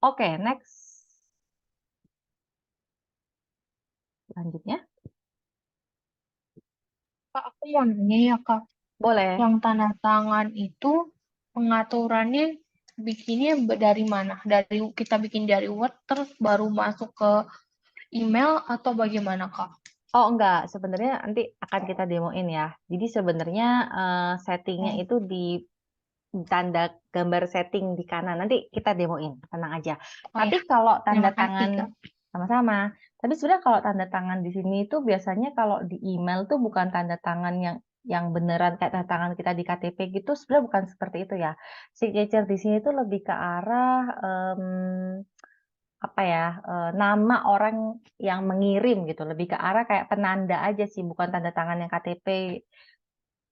Oke, next. Selanjutnya, Kak, aku mau nanya ya, Kak. boleh. Yang tanda tangan itu pengaturannya bikinnya dari mana? Dari kita bikin dari Word terus baru masuk ke email atau bagaimana, Kak? Oh, enggak, sebenarnya nanti akan kita demoin ya. Jadi sebenarnya settingnya Oh, itu di tanda gambar setting di kanan. Nanti kita demoin, tenang aja. oh Tapi ya, kalau tanda terima kasih, tangan Kak. sama-sama. Tapi sebenarnya kalau tanda tangan di sini itu biasanya kalau di email tuh bukan tanda tangan yang beneran kayak tanda tangan kita di KTP gitu. Sebenarnya bukan seperti itu ya. Signature di sini tuh lebih ke arah apa ya, nama orang yang mengirim gitu, lebih ke arah kayak penanda aja sih, bukan tanda tangan yang KTP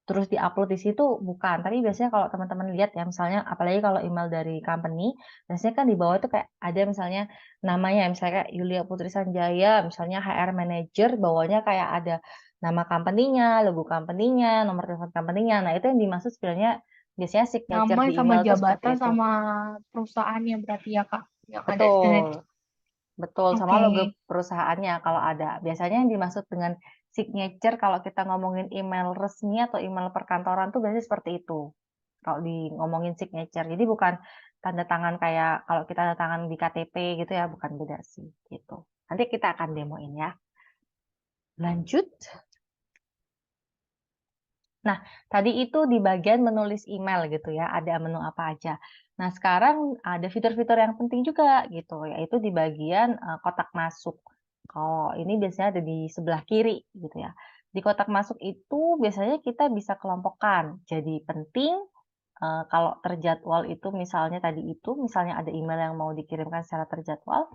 terus diupload di situ bukan. Tapi biasanya kalau teman-teman lihat ya, misalnya apalagi kalau email dari company, biasanya kan di bawah itu kayak ada misalnya namanya, misalnya kayak Yulia Putri Sanjaya, misalnya HR Manager, bawahnya kayak ada nama company-nya, logo company-nya, nomor telepon company-nya. Nah, itu yang dimaksud sebenarnya biasanya signature Nama di sama email tuh seperti jabatan itu. sama perusahaannya berarti ya, Kak, yang ada di Betul. sana. Betul, sama Oke. logo perusahaannya kalau ada. Biasanya yang dimaksud dengan signature kalau kita ngomongin email resmi atau email perkantoran tuh biasanya seperti itu. Kalau di ngomongin signature. Jadi bukan tanda tangan kayak kalau kita tanda tangan di KTP gitu ya, bukan, beda sih gitu. Nanti kita akan demoin ya. Lanjut. Nah, tadi itu di bagian menulis email gitu ya, ada menu apa aja. Nah, sekarang ada fitur-fitur yang penting juga gitu, yaitu di bagian kotak masuk. Kalau ini biasanya ada di sebelah kiri gitu ya. Di kotak masuk itu biasanya kita bisa kelompokkan. Jadi penting, kalau terjadwal itu misalnya tadi itu, misalnya ada email yang mau dikirimkan secara terjadwal,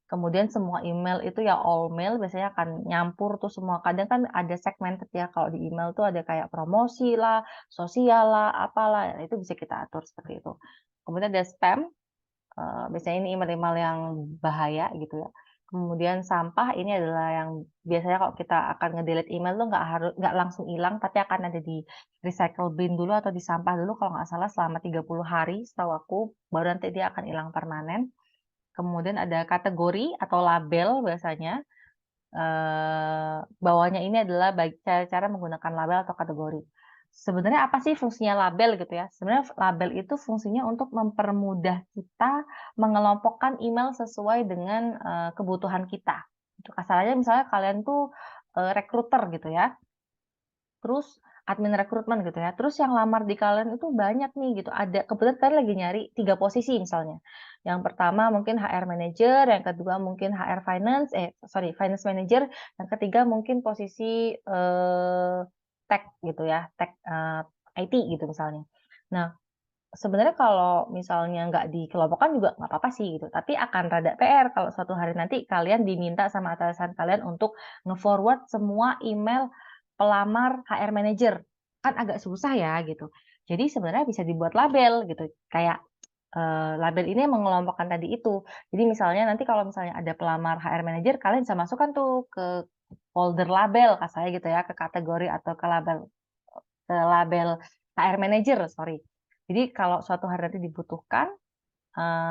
kemudian semua email itu ya all mail biasanya akan nyampur tuh semua. Kadang kan ada segmented ya, kalau di email tuh ada kayak promosi lah, sosial lah, apalah, itu bisa kita atur seperti itu. Kemudian ada spam, biasanya ini email-email yang bahaya gitu ya. Kemudian sampah ini adalah yang biasanya kalau kita akan nge-delete email tuh nggak langsung hilang, tapi akan ada di recycle bin dulu atau di sampah dulu kalau nggak salah selama 30 hari setahu aku, baru nanti dia akan hilang permanen. Kemudian ada kategori atau label biasanya. Bawahnya ini adalah cara-cara menggunakan label atau kategori. Sebenarnya apa sih fungsinya label gitu ya? Sebenarnya label itu fungsinya untuk mempermudah kita mengelompokkan email sesuai dengan kebutuhan kita. Itu kasarnya misalnya kalian tuh recruiter gitu ya. Terus admin rekrutmen gitu ya. Terus yang lamar di kalian itu banyak nih gitu. Ada kebetulan kalian lagi nyari 3 posisi misalnya. Yang pertama mungkin HR manager, yang kedua mungkin HR finance, finance manager, yang ketiga mungkin posisi tech gitu ya, tech IT gitu misalnya. Nah, sebenarnya kalau misalnya nggak dikelompokkan juga nggak apa-apa sih gitu. Tapi akan rada PR kalau suatu hari nanti kalian diminta sama atasan kalian untuk nge-forward semua email pelamar HR manager. Kan agak susah ya gitu. Jadi sebenarnya bisa dibuat label gitu. Kayak label ini mengelompokkan tadi itu. Jadi misalnya nanti kalau misalnya ada pelamar HR manager, kalian bisa masukkan tuh ke folder label, kasarnya gitu ya, ke kategori atau ke label HR manager, sorry. Jadi kalau suatu hari nanti dibutuhkan,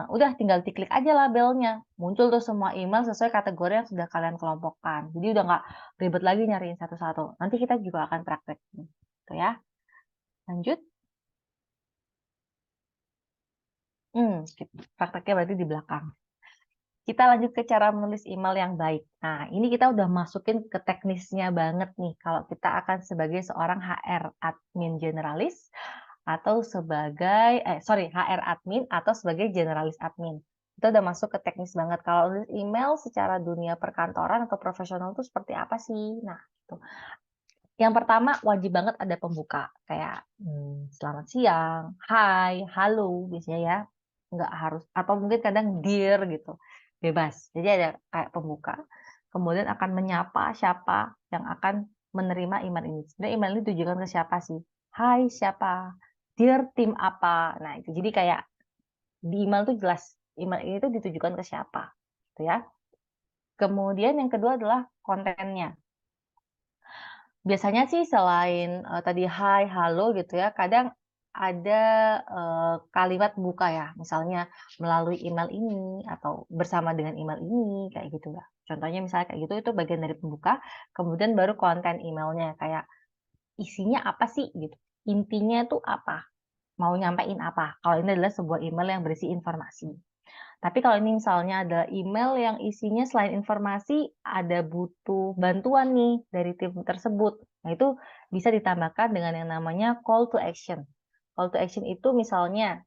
udah tinggal diklik aja labelnya. Muncul tuh semua email sesuai kategori yang sudah kalian kelompokkan. Jadi udah nggak ribet lagi nyariin satu-satu. Nanti kita juga akan praktekin. Gitu ya. Lanjut. Prakteknya berarti di belakang. Kita lanjut ke cara menulis email yang baik. Nah, ini kita udah masukin ke teknisnya banget nih. Kalau kita akan sebagai seorang HR admin generalis atau sebagai, HR admin atau sebagai generalis admin. Itu udah masuk ke teknis banget. Kalau nulis email secara dunia perkantoran atau profesional itu seperti apa sih? Nah, itu. Yang pertama wajib banget ada pembuka. Kayak selamat siang, hai, halo biasanya ya. Nggak harus, atau mungkin kadang dear gitu. Bebas. Jadi ada kayak pembuka. Kemudian akan menyapa siapa yang akan menerima email ini. Sebenarnya email ini ditujukan ke siapa sih? Hai, siapa? Dear tim apa? Nah, itu jadi kayak di email tuh jelas email ini tuh ditujukan ke siapa, gitu ya. Kemudian yang kedua adalah kontennya. Biasanya sih selain tadi hai, halo gitu ya, kadang ada kalimat buka ya, misalnya melalui email ini atau bersama dengan email ini, kayak gitu ya. Contohnya misalnya kayak gitu, itu bagian dari pembuka, kemudian baru konten emailnya, kayak isinya apa sih gitu, intinya tuh apa, mau nyampein apa. Kalau ini adalah sebuah email yang berisi informasi. Tapi kalau ini misalnya ada email yang isinya selain informasi, ada butuh bantuan nih dari tim tersebut. Nah, itu bisa ditambahkan dengan yang namanya call to action. Call to action itu misalnya,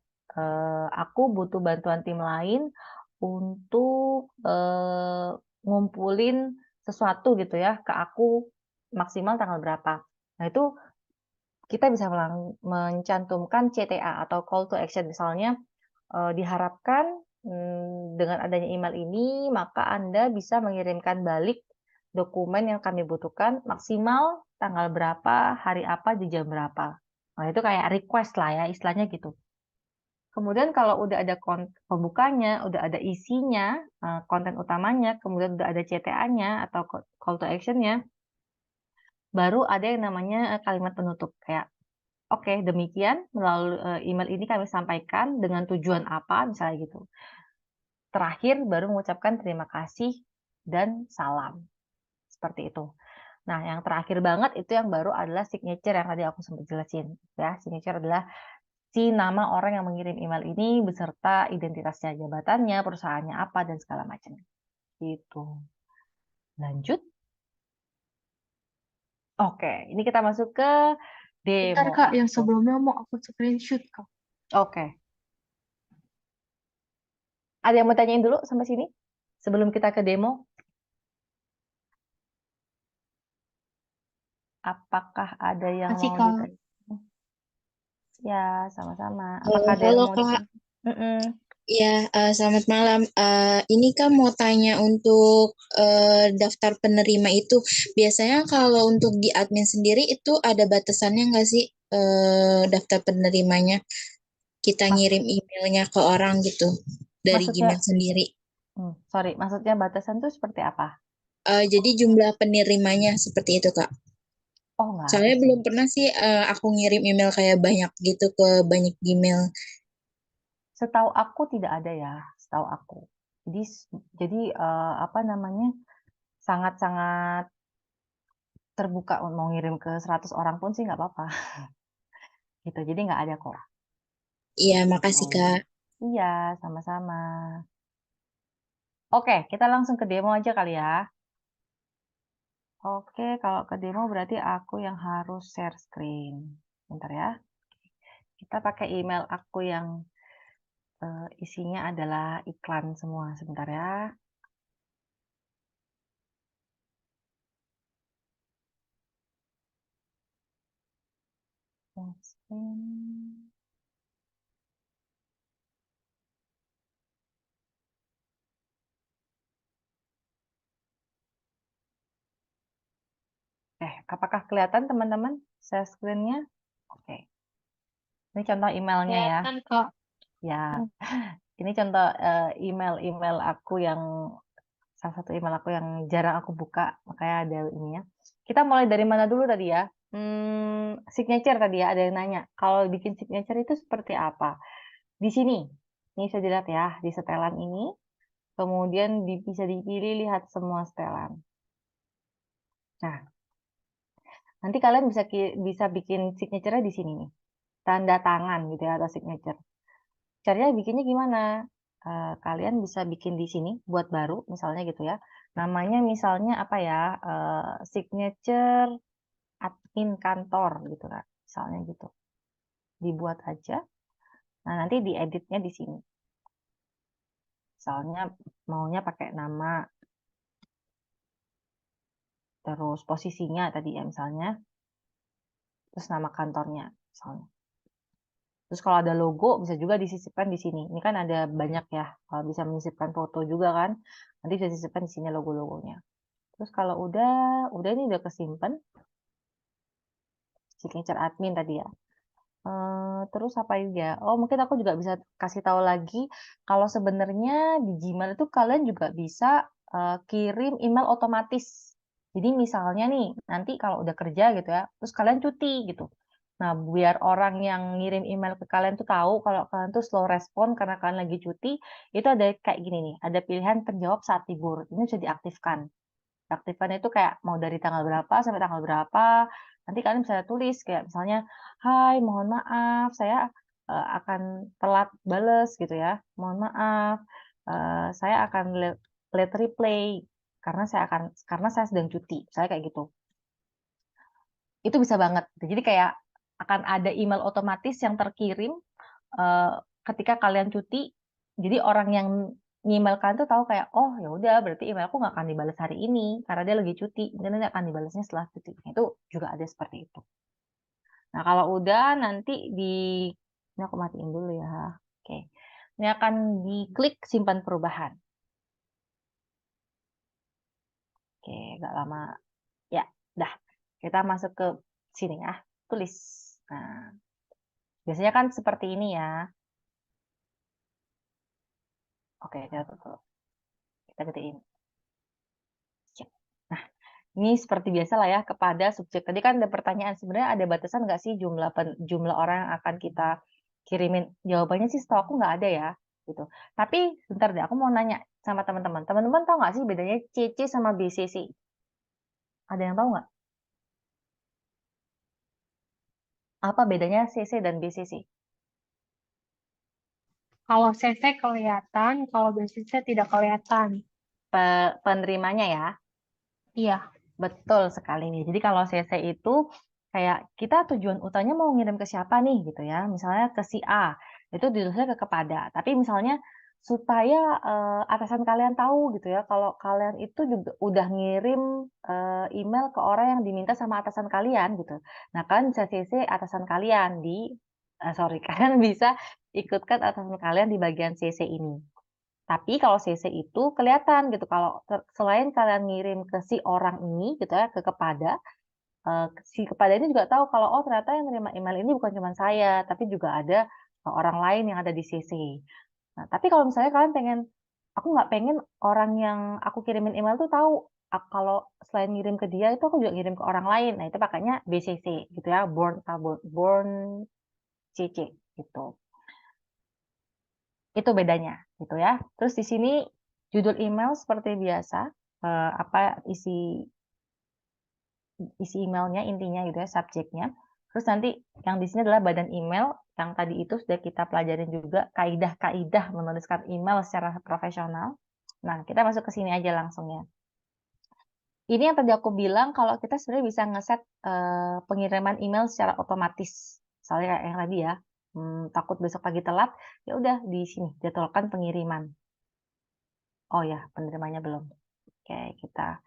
aku butuh bantuan tim lain untuk ngumpulin sesuatu gitu ya ke aku maksimal tanggal berapa. Nah, itu kita bisa mencantumkan CTA atau call to action. Misalnya, diharapkan, dengan adanya email ini, maka Anda bisa mengirimkan balik dokumen yang kami butuhkan maksimal tanggal berapa, hari apa, di jam berapa. Nah, itu kayak request lah ya, istilahnya gitu. Kemudian kalau udah ada pembukanya, udah ada isinya, konten utamanya, kemudian udah ada CTA-nya atau call to action-nya, baru ada yang namanya, kalimat penutup, kayak, "Oke, demikian melalui, email ini kami sampaikan dengan tujuan apa," misalnya gitu. Terakhir baru mengucapkan terima kasih dan salam, seperti itu. Nah, yang terakhir banget itu yang baru adalah signature yang tadi aku sempat jelasin, ya. Signature adalah si nama orang yang mengirim email ini beserta identitasnya, jabatannya, perusahaannya apa, dan segala macam. Gitu. Lanjut. Oke, ini kita masuk ke Bentar demo Kak, yang aku. sebelumnya mau aku screenshot Kak. Oke. Ada yang mau tanyain dulu sampai sini? Sebelum kita ke demo? Apakah ada yang Makasih mau Kak. ditanya? Ya, sama-sama. Apakah ada yang Halo mau Kak, ditanya? Mm-mm. ya selamat malam. Ini Kak mau tanya untuk daftar penerima itu, biasanya kalau untuk di admin sendiri itu ada batasannya nggak sih daftar penerimanya? Kita Mas, ngirim emailnya ke orang gitu dari maksudnya, Gmail sendiri. sorry, maksudnya batasan itu seperti apa? Jadi jumlah penerimanya seperti itu Kak. Oh, nggak ada Soalnya sih. belum pernah sih aku ngirim email kayak banyak gitu ke banyak Gmail. Setahu aku tidak ada ya, setahu aku. Jadi, apa namanya, sangat-sangat terbuka mau ngirim ke 100 orang pun sih nggak apa-apa. Gitu, jadi nggak ada kok. Iya, makasih Gitu. Kak. Iya, sama-sama. Oke, kita langsung ke demo aja kali ya. Oke, kalau ke demo berarti aku yang harus share screen. Bentar ya. Kita pakai email aku yang isinya adalah iklan semua. Sebentar ya. Share screen. Apakah kelihatan teman-teman share screen-nya? Oke. Ini contoh emailnya ya. Kelihatan Kak. Ya, ini contoh email aku yang salah satu email aku yang jarang aku buka, makanya ada ininya. Kita mulai dari mana dulu tadi ya? Signature tadi ya, ada yang nanya. Kalau bikin signature itu seperti apa? Di sini, ini bisa dilihat ya, di setelan ini. Kemudian bisa dipilih lihat semua setelan. Nah, nanti kalian bisa bikin signature-nya di sini nih. Tanda tangan gitu ya, atau signature. Caranya bikinnya gimana? Kalian bisa bikin di sini buat baru misalnya gitu ya. Namanya misalnya apa ya? Signature admin kantor gitu kan. Misalnya gitu. Dibuat aja. Nah, nanti dieditnya di sini. Misalnya maunya pakai nama, terus posisinya tadi ya misalnya, terus nama kantornya misalnya. Terus kalau ada logo bisa juga disisipkan di sini. Ini kan ada banyak ya, bisa menyisipkan foto juga kan. Nanti bisa disisipkan di sini logo-logonya. Terus kalau udah ini udah kesimpan signature admin tadi ya. Terus apa juga? Oh, mungkin aku juga bisa kasih tahu lagi kalau sebenarnya di Gmail itu kalian juga bisa kirim email otomatis. Jadi misalnya nih, nanti kalau udah kerja gitu ya, terus kalian cuti gitu. Nah, biar orang yang ngirim email ke kalian tuh tahu kalau kalian tuh slow respon karena kalian lagi cuti, itu ada kayak gini nih, ada pilihan penjawab saat libur. Ini bisa diaktifkan. Diaktifkan itu kayak mau dari tanggal berapa sampai tanggal berapa. Nanti kalian bisa tulis kayak misalnya, "Hai, mohon maaf, saya akan telat bales gitu ya. Mohon maaf, saya akan late reply karena saya sedang cuti." Saya kayak gitu. Itu bisa banget. Jadi kayak akan ada email otomatis yang terkirim ketika kalian cuti. Jadi orang yang email kalian tuh tahu kayak, oh ya udah berarti emailku nggak akan dibalas hari ini karena dia lagi cuti. Dan nanti akan dibalasnya setelah cuti. Itu juga ada seperti itu. Nah kalau udah nanti ini aku matiin dulu ya. Oke. Ini akan diklik simpan perubahan. Oke, nggak lama. Ya, dah. Kita masuk ke sini ya. Tulis. Nah, biasanya kan seperti ini ya. Oke, kita tutup. Kita gedein. Siap. Nah, ini seperti biasa lah ya kepada subjek. Tadi kan ada pertanyaan, sebenarnya ada batasan nggak sih jumlah orang yang akan kita kirimin? Jawabannya sih setahu aku nggak ada ya. Gitu. Tapi bentar deh, aku mau nanya sama teman-teman. Teman-teman tahu nggak sih bedanya CC sama BCC? Ada yang tahu nggak? Apa bedanya CC dan BCC? Kalau CC kelihatan, kalau BCC tidak kelihatan. Penerimanya ya? Iya. Betul sekali nih. Jadi kalau CC itu kayak kita tujuan utamanya mau ngirim ke siapa nih gitu ya. Misalnya ke si A, itu ditulisnya ke kepada. Tapi misalnya supaya atasan kalian tahu gitu ya kalau kalian itu juga udah ngirim email ke orang yang diminta sama atasan kalian gitu. Nah, kalian bisa CC atasan kalian sorry, kalian bisa ikutkan atasan kalian di bagian CC ini. Tapi kalau CC itu kelihatan gitu, kalau selain kalian ngirim ke si orang ini gitu ya, ke kepada, si kepada ini juga tahu kalau, oh ternyata yang nerima email ini bukan cuma saya, tapi juga ada orang lain yang ada di CC. Nah, tapi kalau misalnya kalian pengen, aku nggak pengen orang yang aku kirimin email tuh tahu, kalau selain ngirim ke dia itu aku juga ngirim ke orang lain. Nah, itu pakainya BCC gitu ya, born CC gitu. Itu bedanya gitu ya. Terus di sini judul email seperti biasa, apa isi emailnya intinya gitu ya, subjeknya. Terus nanti yang di sini adalah badan email yang tadi itu sudah kita pelajarin juga kaidah-kaidah menuliskan email secara profesional. Nah, kita masuk ke sini aja langsung ya. Ini yang tadi aku bilang kalau kita sebenarnya bisa ngeset pengiriman email secara otomatis. Misalnya kayak yang tadi ya, takut besok pagi telat, ya udah di sini jadwalkan pengiriman. Oh ya, penerimanya belum. Oke, kita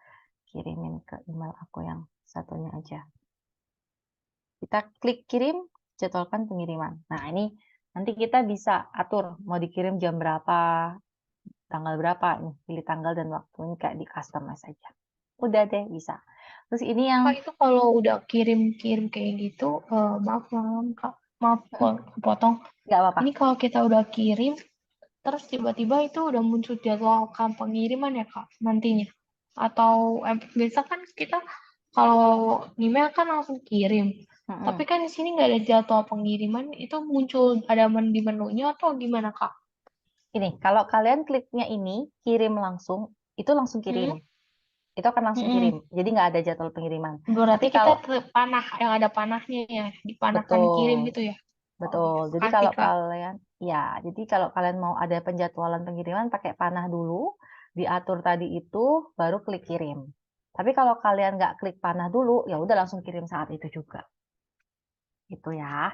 kirimin ke email aku yang satunya aja. Kita klik kirim, jadwalkan pengiriman. Nah, ini nanti kita bisa atur mau dikirim jam berapa, tanggal berapa. Ini pilih tanggal dan waktu, ini kayak di customize aja. Udah deh, bisa. Terus ini yang Kak, itu kalau udah kirim-kirim kayak gitu, maaf Kak, maaf potong. nggak apa-apa. Ini kalau kita udah kirim, terus tiba-tiba itu udah muncul jadwalkan pengiriman ya Kak, nantinya. Atau biasa kan kita kalau email kan langsung kirim. Tapi kan di sini nggak ada jadwal pengiriman, itu muncul ada di menunya atau gimana Kak? Ini, kalau kalian kliknya ini, kirim langsung, itu langsung kirim. Itu akan langsung kirim. Jadi nggak ada jadwal pengiriman. Berarti Tapi kita kalau, panah yang ada panahnya ya, dipanahkan kirim betul, gitu ya. betul. Oh, Jadi makasih kalau Kak. kalian, ya, jadi kalau kalian mau ada penjadwalan pengiriman pakai panah dulu, diatur tadi itu, baru klik kirim. Tapi kalau kalian nggak klik panah dulu, ya udah langsung kirim saat itu juga. Gitu ya.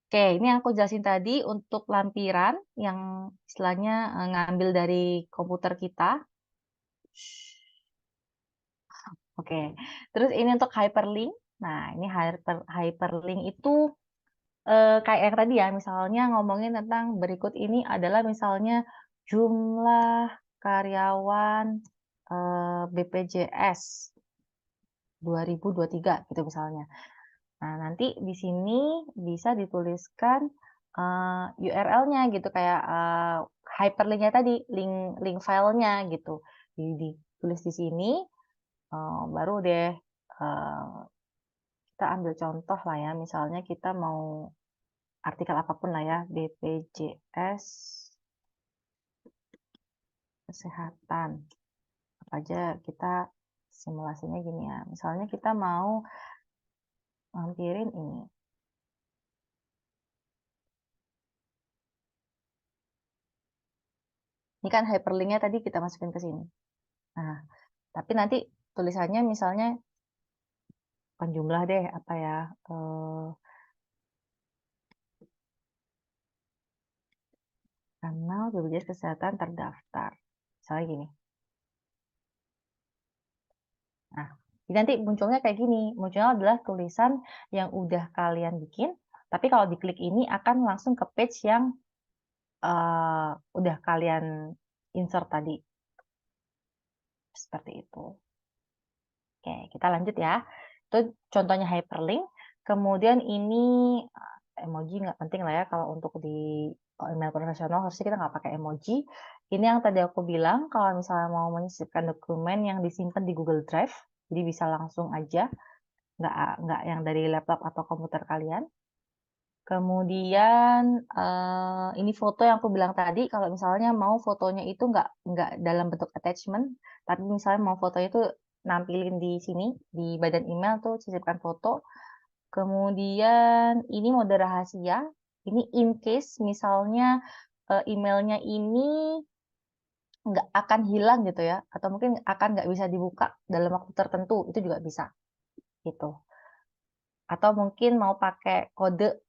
Oke, ini yang aku jelasin tadi untuk lampiran yang istilahnya ngambil dari komputer kita. Oke, terus ini untuk hyperlink. Nah, ini hyperlink itu kayak yang tadi ya, misalnya ngomongin tentang berikut ini adalah misalnya jumlah karyawan BPJS 2023 gitu misalnya. Nah, nanti di sini bisa dituliskan URL-nya gitu kayak hyperlink-nya tadi, link filenya gitu. Ditulis di sini baru deh Kita ambil contoh lah ya, misalnya kita mau artikel apapun lah ya, BPJS Kesehatan. Apa aja kita simulasinya gini ya. Misalnya kita mau lampirin ini. Ini kan hyperlinknya tadi kita masukin ke sini. Nah, tapi nanti tulisannya misalnya bukan jumlah deh, apa ya, kanal BPJS Kesehatan terdaftar. Misalnya gini. Nah, jadi nanti munculnya kayak gini. Munculnya adalah tulisan yang udah kalian bikin, tapi kalau diklik ini akan langsung ke page yang udah kalian insert tadi. Seperti itu. Oke, kita lanjut ya. Itu contohnya hyperlink. Kemudian ini emoji nggak penting lah ya kalau untuk di email profesional harusnya kita nggak pakai emoji. Ini yang tadi aku bilang kalau misalnya mau menyisipkan dokumen yang disimpan di Google Drive, jadi bisa langsung aja, nggak yang dari laptop atau komputer kalian. Kemudian ini foto yang aku bilang tadi, kalau misalnya mau fotonya itu nggak dalam bentuk attachment, tapi misalnya mau fotonya itu nampilin di sini, di badan email tuh sisipkan foto. Kemudian ini mode rahasia, ini in case misalnya emailnya ini nggak akan hilang gitu ya, atau mungkin akan nggak bisa dibuka dalam waktu tertentu, itu juga bisa gitu. Atau mungkin mau pakai kode,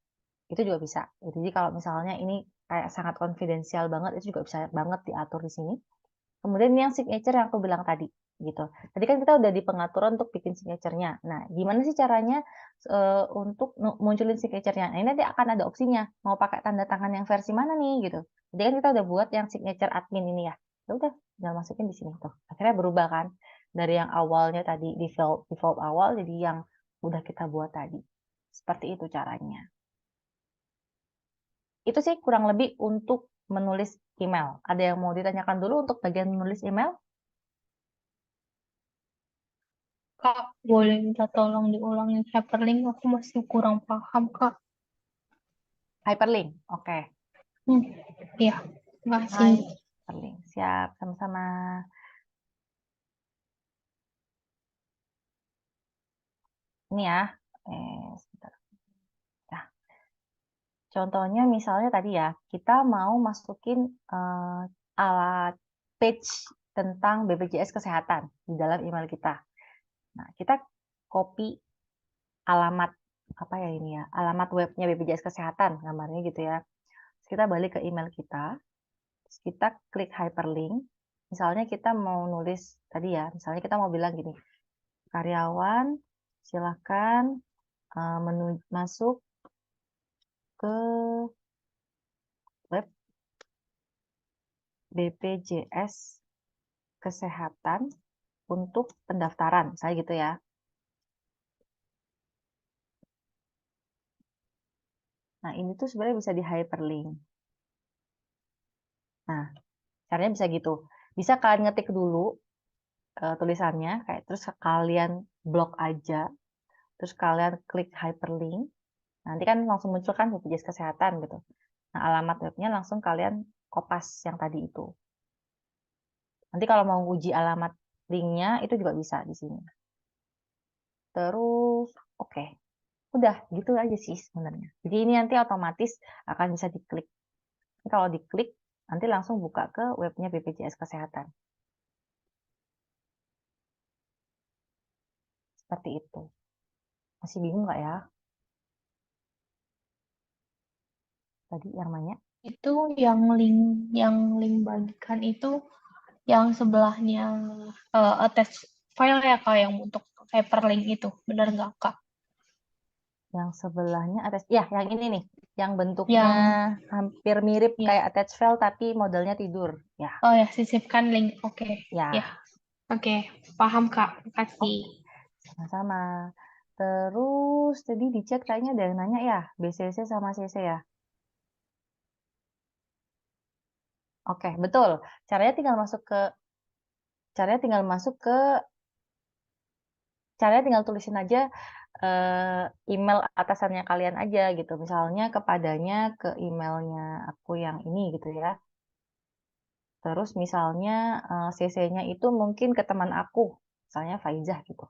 itu juga bisa. Jadi kalau misalnya ini kayak sangat konfidensial banget, itu juga bisa banget diatur di sini. Kemudian ini yang signature yang aku bilang tadi, gitu. Tadi kan kita udah di pengaturan untuk bikin signature-nya. Nah, gimana sih caranya untuk munculin signature-nya? Nah, ini nanti akan ada opsinya. Mau pakai tanda tangan yang versi mana nih, gitu. Jadi kan kita udah buat yang signature admin ini ya. Ya udah, tinggal masukin di sini tuh. Akhirnya berubah kan dari yang awalnya tadi default awal jadi yang udah kita buat tadi. Seperti itu caranya. Itu sih kurang lebih untuk menulis email. Ada yang mau ditanyakan dulu untuk bagian menulis email? Kak, boleh minta tolong diulangin hyperlink, aku masih kurang paham, Kak. Hyperlink, oke. Iya, makasih. Hyperlink, siap, sama-sama. Ini ya, sebentar. Nah, contohnya misalnya tadi ya, kita mau masukin alat page tentang BPJS Kesehatan di dalam email kita. Nah, kita copy alamat apa ya ini ya, alamat webnya BPJS Kesehatan, gambarnya gitu ya. Terus kita balik ke email kita, terus kita klik hyperlink. Misalnya kita mau nulis tadi ya, misalnya kita mau bilang gini, karyawan silahkan masuk ke web BPJS Kesehatan untuk pendaftaran, saya gitu ya. Nah, ini tuh sebenarnya bisa di hyperlink. Nah, caranya bisa gitu. Bisa kalian ngetik dulu tulisannya, kayak terus kalian blok aja, terus kalian klik hyperlink. Nanti kan langsung muncul kan BPJS Kesehatan gitu. Nah, alamat webnya langsung kalian kopas yang tadi itu. Nanti kalau mau uji alamat linknya itu juga bisa di sini. Terus, oke. Udah, gitu aja sih sebenarnya. Jadi ini nanti otomatis akan bisa diklik. Ini kalau diklik, nanti langsung buka ke webnya BPJS Kesehatan. Seperti itu. Masih bingung nggak ya? Tadi yang nanya? Itu yang link bagikan itu yang sebelahnya attach file ya, Kak, yang untuk hyperlink itu. Benar nggak, Kak? Yang sebelahnya atas, ya yang ini nih. Yang bentuknya Yang hampir mirip ya. kayak attach file tapi modelnya tidur. Ya, Oh ya, sisipkan link. Oke. ya. Ya. Oke, paham, Kak. Makasih. Sama-sama. Terus tadi di chat kayaknya ada yang nanya ya, BCC sama CC ya. Oke, betul. Caranya tinggal masuk ke caranya tinggal tulisin aja email atasannya kalian aja gitu. Misalnya kepadanya ke emailnya aku yang ini gitu ya. Terus misalnya CC-nya itu mungkin ke teman aku, misalnya Faizah gitu.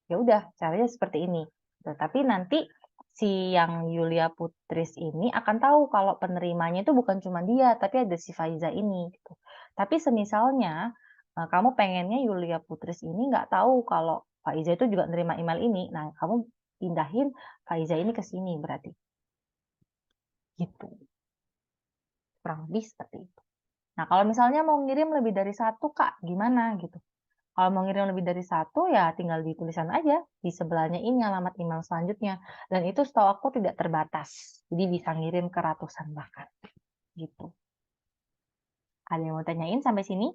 Ya udah, caranya seperti ini. Gitu. Tapi nanti si yang Yulia Putris ini akan tahu kalau penerimanya itu bukan cuma dia, tapi ada si Faiza ini. Gitu. Tapi semisalnya kamu pengennya Yulia Putris ini nggak tahu kalau Faiza itu juga nerima email ini, nah kamu pindahin Faiza ini ke sini berarti. Gitu. Kurang lebih seperti itu. Nah, kalau misalnya mau ngirim lebih dari satu, Kak, gimana gitu? Kalau mau ngirim lebih dari satu, ya tinggal di tulisan aja. Di sebelahnya ini alamat email selanjutnya. Dan itu setahu aku tidak terbatas. Jadi bisa ngirim ke ratusan bahkan. Gitu. Ada yang mau tanyain sampai sini?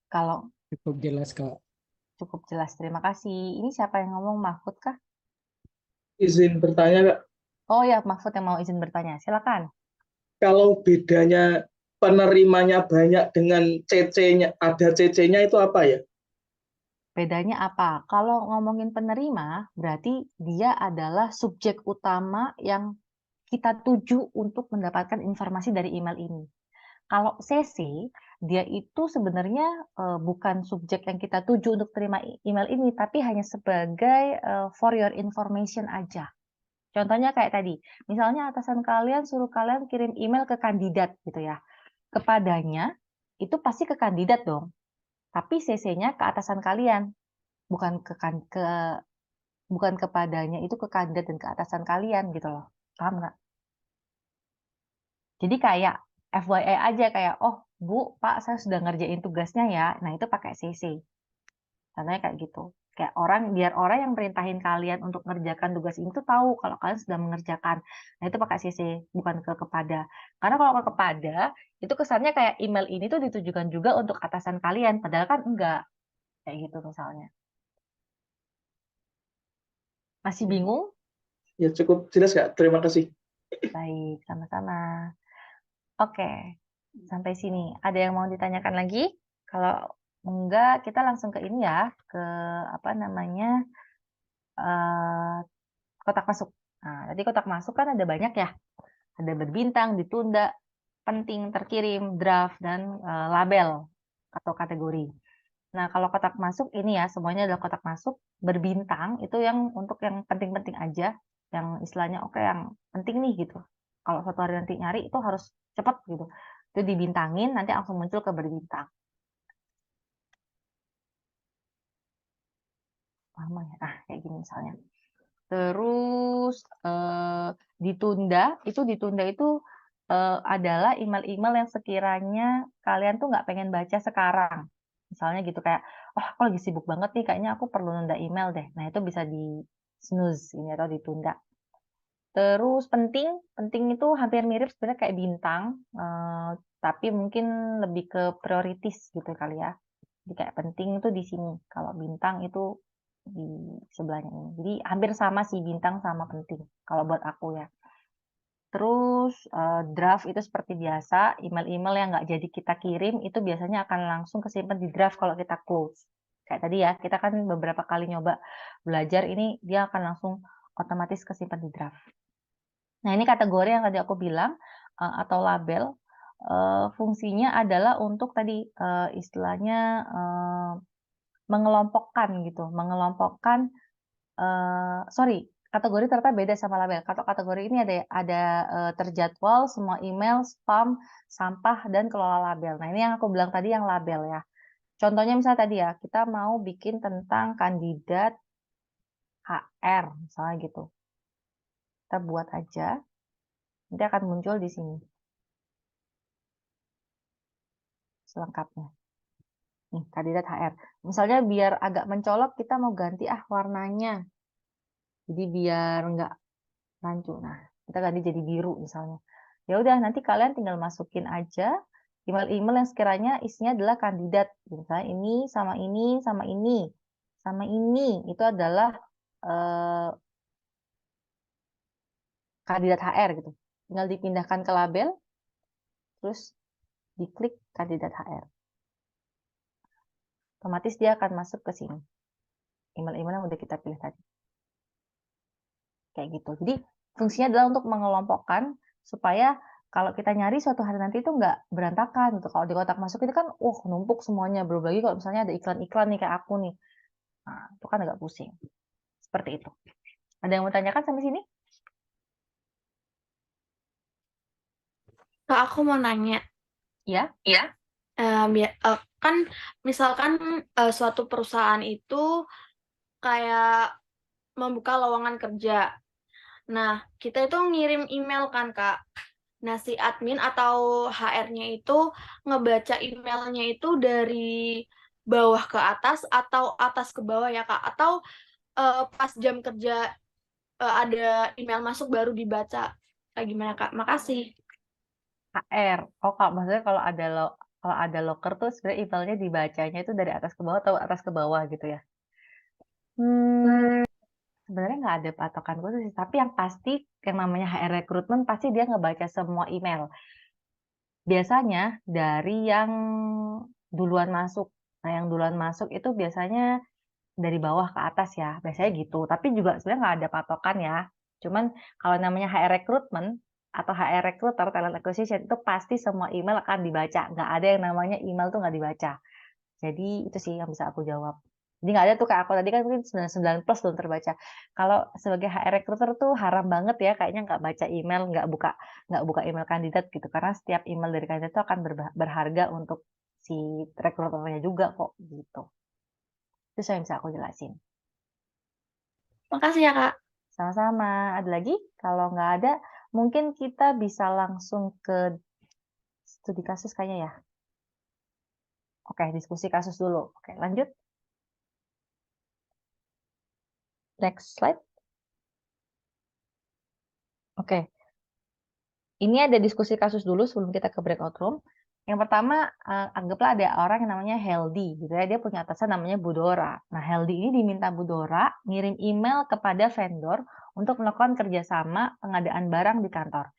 Kalau Cukup jelas, Kak. cukup jelas, terima kasih. Ini siapa yang ngomong? Mahfud kah? Izin bertanya, Kak. Oh ya, Mahfud yang mau izin bertanya. Silakan. Kalau bedanya penerimanya banyak dengan CC-nya, ada CC-nya itu apa ya? Bedanya apa? Kalau ngomongin penerima, berarti dia adalah subjek utama yang kita tuju untuk mendapatkan informasi dari email ini. Kalau CC, dia itu sebenarnya bukan subjek yang kita tuju untuk terima email ini, tapi hanya sebagai for your information aja. Contohnya kayak tadi, misalnya atasan kalian suruh kalian kirim email ke kandidat gitu ya. Kepadanya, itu pasti ke kandidat dong. Tapi CC-nya ke atasan kalian, bukan bukan kepadanya, itu ke kandidat dan ke atasan kalian gitu loh. Paham nggak? Jadi kayak FYI aja kayak, oh Bu, Pak, saya sudah ngerjain tugasnya ya. Nah itu pakai CC. Contohnya kayak gitu. Kayak biar orang yang merintahin kalian untuk mengerjakan tugas itu tahu kalau kalian sudah mengerjakan. Nah itu pakai CC, bukan ke kepada. Karena kalau ke kepada, itu kesannya kayak email ini tuh ditujukan juga untuk atasan kalian. Padahal kan enggak. Kayak gitu misalnya. Masih bingung? Ya cukup jelas, Kak. Terima kasih. Baik, sama-sama. Oke, sampai sini. Ada yang mau ditanyakan lagi? Kalau enggak, kita langsung ke ini ya, ke apa namanya kotak masuk. Nah, tadi kotak masuk kan ada banyak ya, ada berbintang, ditunda, penting, terkirim, draft, dan label atau kategori. Nah, kalau kotak masuk ini ya, semuanya adalah kotak masuk. Berbintang itu yang untuk yang penting-penting aja, yang istilahnya oke, yang penting nih gitu. Kalau suatu hari nanti nyari itu harus cepat gitu. Itu dibintangin, nanti langsung muncul ke berbintang. Lama ya, nah kayak gini misalnya. Terus ditunda itu adalah email-email yang sekiranya kalian tuh nggak pengen baca sekarang. Misalnya gitu kayak, oh aku lagi sibuk banget nih, kayaknya aku perlu nunda email deh. Nah itu bisa di snooze ini atau ditunda. Terus penting itu hampir mirip sebenarnya kayak bintang, tapi mungkin lebih ke prioritis gitu kali ya. Jadi kayak penting itu di sini, kalau bintang itu di sebelahnya ini. Jadi hampir sama sih bintang sama penting kalau buat aku ya. Terus draft itu seperti biasa, email-email yang nggak jadi kita kirim itu biasanya akan langsung kesimpan di draft kalau kita close. Kayak tadi ya, kita kan beberapa kali nyoba belajar ini dia akan langsung otomatis kesimpan di draft. Nah ini kategori yang tadi aku bilang atau label. Fungsinya adalah untuk tadi istilahnya mengelompokkan gitu, sorry, kategori ternyata beda sama label. Kategori ini ada terjadwal, semua email, spam, sampah, dan kelola label. Nah ini yang aku bilang tadi yang label ya. Contohnya misalnya tadi ya, kita mau bikin tentang kandidat HR, misalnya gitu. Kita buat aja, nanti akan muncul di sini. Selengkapnya. Nih, kandidat HR. Misalnya biar agak mencolok, kita mau ganti warnanya. Jadi biar nggak rancu. Nah, kita ganti jadi biru misalnya. Ya udah, nanti kalian tinggal masukin aja email-email yang sekiranya isinya adalah kandidat. Misalnya ini, sama ini, sama ini. Sama ini, itu adalah kandidat HR gitu. Tinggal dipindahkan ke label, terus diklik kandidat HR. Otomatis dia akan masuk ke sini. email-email yang udah kita pilih tadi. Kayak gitu. Jadi fungsinya adalah untuk mengelompokkan supaya kalau kita nyari suatu hari nanti itu nggak berantakan gitu. Kalau di kotak masuk itu kan, numpuk semuanya. Belum lagi kalau misalnya ada iklan-iklan nih kayak aku nih. Nah, itu kan agak pusing. Seperti itu. Ada yang mau tanyakan sampai sini? Kak, aku mau nanya. Ya? Ya. Kan misalkan suatu perusahaan itu kayak membuka lowongan kerja. Nah, kita itu ngirim email kan, Kak. Nah, si admin atau HR-nya itu ngebaca emailnya itu dari bawah ke atas atau atas ke bawah ya, Kak? Atau pas jam kerja ada email masuk baru dibaca. Kayak gimana, Kak? Makasih. HR. Kalau maksudnya kalau ada loker tuh sebenarnya emailnya dibacanya itu dari atas ke bawah atau atas ke bawah gitu ya. Sebenarnya nggak ada patokan khusus sih, tapi yang pasti yang namanya HR rekrutmen pasti dia ngebaca semua email. Biasanya dari yang duluan masuk. Nah, yang duluan masuk itu biasanya dari bawah ke atas ya, biasanya gitu. Tapi juga sebenarnya nggak ada patokan ya. Cuman kalau namanya HR recruitment atau HR recruiter, talent acquisition, itu pasti semua email akan dibaca. Nggak ada yang namanya email tuh nggak dibaca. Jadi itu sih yang bisa aku jawab. Jadi nggak ada tuh kayak aku tadi kan mungkin 99 plus belum terbaca. Kalau sebagai HR recruiter tuh haram banget ya kayaknya nggak baca email, nggak buka email kandidat gitu. Karena setiap email dari kandidat itu akan berharga untuk si recruiternya juga kok gitu. Itu yang bisa aku jelasin. Makasih ya, Kak. Sama-sama. Ada lagi? Kalau nggak ada, mungkin kita bisa langsung ke studi kasus kayaknya ya. Oke, diskusi kasus dulu. Oke, lanjut. Next slide. Oke. Ini ada diskusi kasus dulu sebelum kita ke breakout room. Yang pertama, anggaplah ada orang yang namanya Heldi, gitu ya. Dia punya atasan namanya Budora. Nah, Heldi ini diminta Budora ngirim email kepada vendor untuk melakukan kerjasama pengadaan barang di kantor.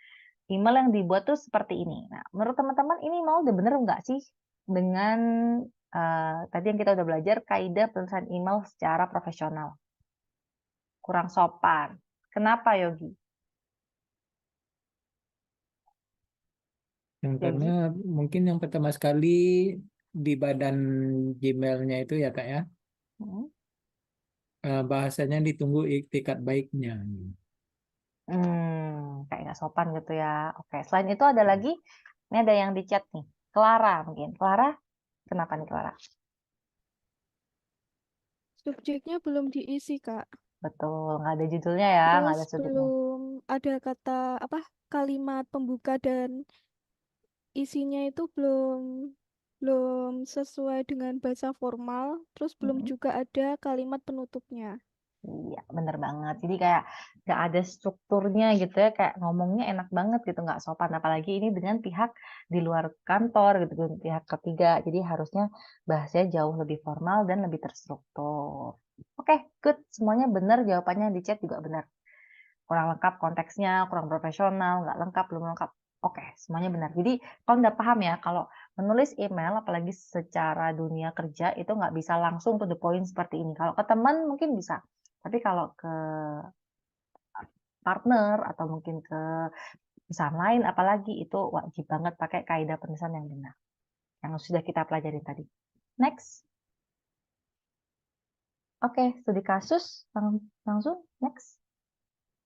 Email yang dibuat tuh seperti ini. Nah, menurut teman-teman ini mau udah bener nggak sih dengan tadi yang kita udah belajar kaidah penulisan email secara profesional? Kurang sopan. Kenapa, Yogi? Karena mungkin yang pertama sekali di badan Gmail-nya itu ya Kak ya, bahasanya ditunggu iktikat baiknya. Kayak nggak sopan gitu ya. Oke, selain itu ada lagi, ini ada yang di chat nih. Clara mungkin. Clara, kenapa nih Clara? Subjeknya belum diisi, Kak. Betul, nggak ada judulnya ya, nggak Terus ada subjeknya. belum ada kata kalimat pembuka dan isinya itu belum sesuai dengan bahasa formal. Terus belum juga ada kalimat penutupnya. Iya, bener banget. Jadi kayak nggak ada strukturnya gitu ya, kayak ngomongnya enak banget gitu, nggak sopan. Apalagi ini dengan pihak di luar kantor gitu, dengan pihak ketiga. Jadi harusnya bahasanya jauh lebih formal dan lebih terstruktur. Oke, good. Semuanya benar, jawabannya di chat juga benar. Kurang lengkap konteksnya, kurang profesional, nggak lengkap, belum lengkap. Oke, semuanya benar. Jadi kalau nggak paham ya, kalau menulis email, apalagi secara dunia kerja, itu nggak bisa langsung to the point seperti ini. Kalau ke teman mungkin bisa. Tapi kalau ke partner atau mungkin ke perusahaan lain, apalagi itu wajib banget pakai kaidah penulisan yang benar. Yang sudah kita pelajari tadi. Next. Oke, studi kasus. Langsung, next.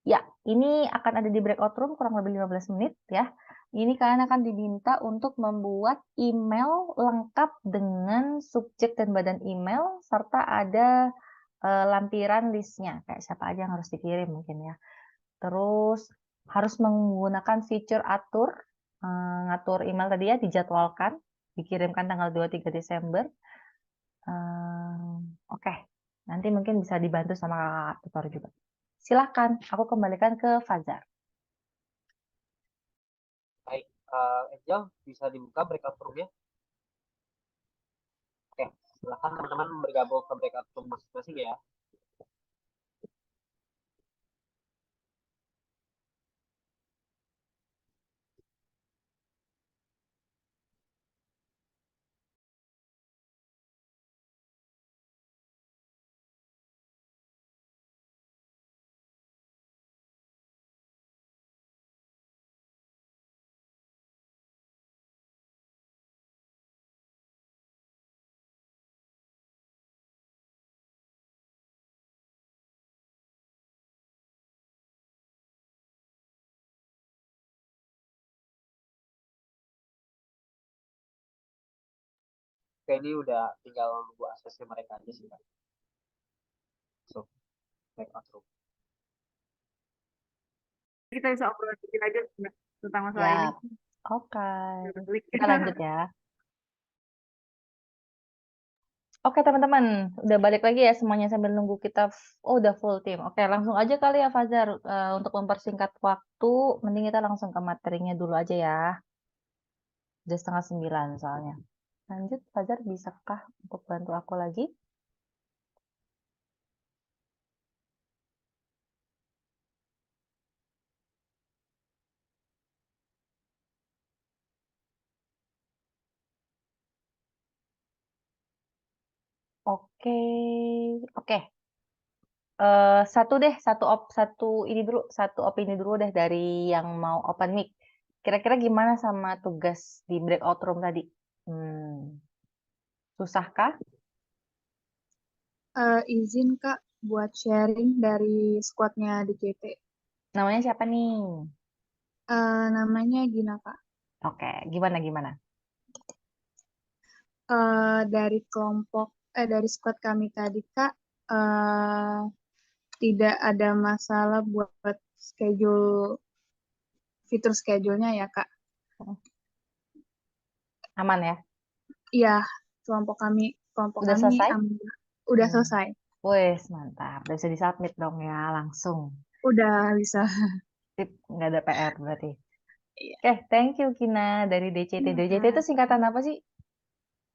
Ya, ini akan ada di breakout room kurang lebih 15 menit ya. Ini kalian akan diminta untuk membuat email lengkap dengan subjek dan badan email, serta ada lampiran listnya, kayak siapa aja yang harus dikirim mungkin ya. Terus harus menggunakan fitur atur, ngatur email tadi ya, dijadwalkan, dikirimkan tanggal 23 Desember. Oke, nanti mungkin bisa dibantu sama kakak tutor juga. Silakan, aku kembalikan ke Fajar. Baik, Angel bisa dibuka breakout room-nya. Oke, silakan teman-teman bergabung ke breakout room masing-masing ya. mereka ini udah tinggal nunggu aksesnya mereka aja sih Kak. So, breakout room. Kita bisa obrol sedikit aja tentang masalah ini. Ya, Oke, klik. kita lanjut ya. Oke teman-teman, udah balik lagi ya semuanya sambil nunggu kita, oh udah full tim. Oke, langsung aja kali ya Fajar, untuk mempersingkat waktu, mending kita langsung ke materinya dulu aja ya. Udah 8:30 soalnya. Lanjut, Fajar bisakah untuk bantu aku lagi? Oke, oke. Satu ini dulu, satu opini dulu deh dari yang mau open mic. Kira-kira gimana sama tugas di breakout room tadi? Susahkah? Izin Kak buat sharing dari squadnya DJT. Namanya siapa nih? Namanya Gina Kak. Oke, gimana? Dari dari squad kami tadi Kak, tidak ada masalah buat fitur schedule-nya ya Kak. Aman ya? Iya, kelompok kami Udah selesai? aman. Udah selesai. Wes, mantap. Udah bisa disubmit dong ya, langsung. Udah bisa. Sip, nggak ada PR berarti. Iya. Oke, thank you Kina dari DCT. Iya, DCT itu Kak. singkatan apa sih?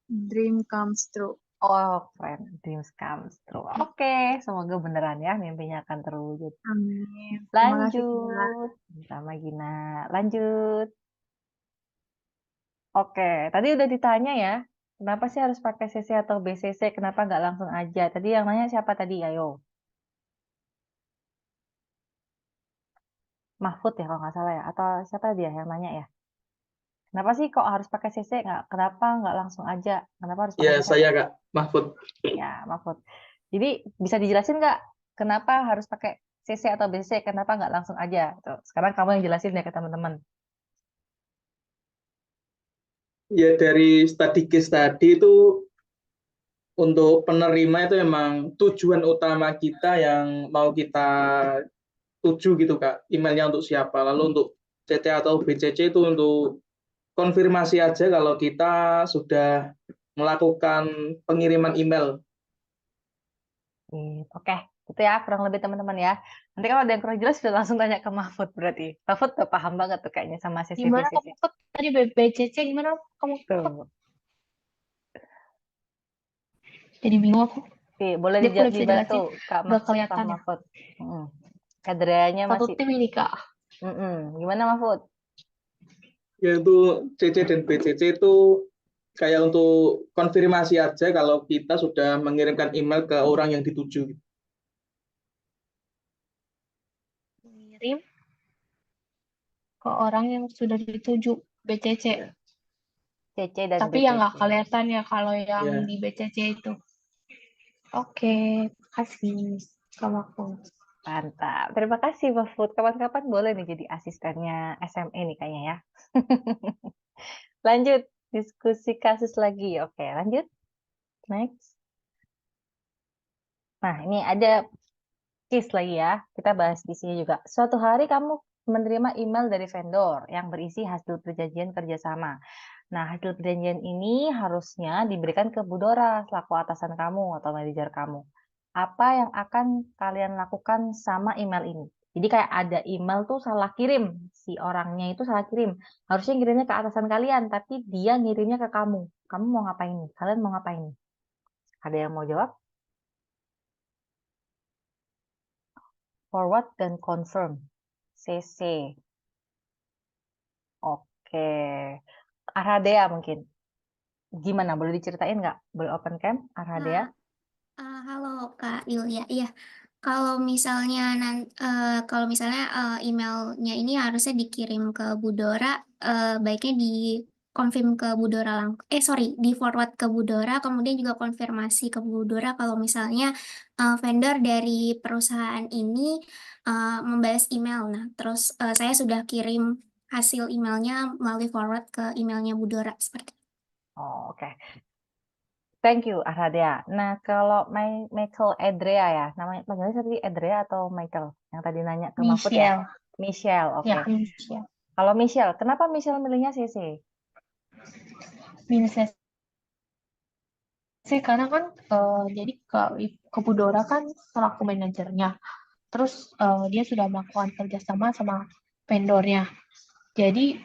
Dream comes true. Oh, keren. Dreams comes true. Oke, semoga beneran ya mimpinya akan terwujud. Amin. Terima kasih Kak. Lanjut. Sama Gina. Lanjut. Oke, tadi udah ditanya ya. Kenapa sih harus pakai CC atau BCC? Kenapa nggak langsung aja? Tadi yang nanya siapa tadi? Ayo. Mahfud ya kalau nggak salah ya. Atau siapa dia yang nanya ya? Kenapa sih kok harus pakai CC? Kenapa nggak langsung aja? Kenapa harus pakai Ya, CC? saya Kak, Mahfud. Ya, Mahfud. Jadi bisa dijelasin nggak kenapa harus pakai CC atau BCC? Kenapa nggak langsung aja? Tuh, sekarang kamu yang jelasin ya ke teman-teman. Ya, dari study case tadi itu untuk penerima itu memang tujuan utama kita yang mau kita tuju gitu Kak. Emailnya untuk siapa? Lalu untuk CC atau BCC itu untuk konfirmasi aja kalau kita sudah melakukan pengiriman email. Oke, itu ya kurang lebih teman-teman ya. Nanti kalau ada yang kurang jelas, sudah langsung tanya ke Mahfud berarti. Mahfud udah paham banget tuh kayaknya sama CC Gimana BCC. kamu Put? Tadi BCC gimana kamu Put? Tuh. Jadi bingung aku. Oke, boleh Jadi aku udah bisa dibantu jelasin. Kak Udah kelihatan ya. Mahfud. Kaderanya Satu masih. tim ini Kak. Gimana Mahfud? Yaitu CC dan BCC itu kayak untuk konfirmasi aja kalau kita sudah mengirimkan email ke orang yang dituju. Mengirim ke orang yang sudah dituju BCC. CC dan Tapi BCC. yang nggak kelihatan ya kalau yang Ya. di BCC itu. Oke, kasih kamu aku. Mantap. Terima kasih Mahfud. Kapan-kapan boleh nih jadi asistennya SME nih kayaknya ya. Lanjut, diskusi kasus lagi. Oke, lanjut. Next. Nah, ini ada case lagi ya. Kita bahas di sini juga. Suatu hari kamu menerima email dari vendor yang berisi hasil perjanjian kerjasama. Nah, hasil perjanjian ini harusnya diberikan ke Bu Dora selaku atasan kamu atau manajer kamu. Apa yang akan kalian lakukan sama email ini? Jadi kayak ada email tuh salah kirim. Si orangnya itu salah kirim. Harusnya ngirimnya ke atasan kalian, tapi dia ngirimnya ke kamu. Kamu mau ngapain nih? Kalian mau ngapain nih? Ada yang mau jawab? Forward dan confirm. CC. Oke. Arhadea mungkin. Gimana? Boleh diceritain nggak? Boleh open cam? Arhadea? Halo Kak Yulia, iya. Kalau misalnya emailnya ini harusnya dikirim ke Bu Dora, baiknya di-confirm ke Bu Dora di forward ke Bu Dora, kemudian juga konfirmasi ke Bu Dora kalau misalnya vendor dari perusahaan ini membalas email. Nah, terus saya sudah kirim hasil emailnya melalui forward ke emailnya Bu Dora seperti itu. Oh, oke. Thank you, Aradia. Nah, kalau Michael Adrea ya, namanya panggilnya tadi Adrea atau Michael? Yang tadi nanya ke Mahfud ya? Michelle. Michelle, oke. Ya, Michelle. Kalau Michelle, kenapa Michelle milihnya CC? Michelle sih karena kan jadi ke Budora kan selaku manajernya. Terus dia sudah melakukan kerjasama sama vendornya. Jadi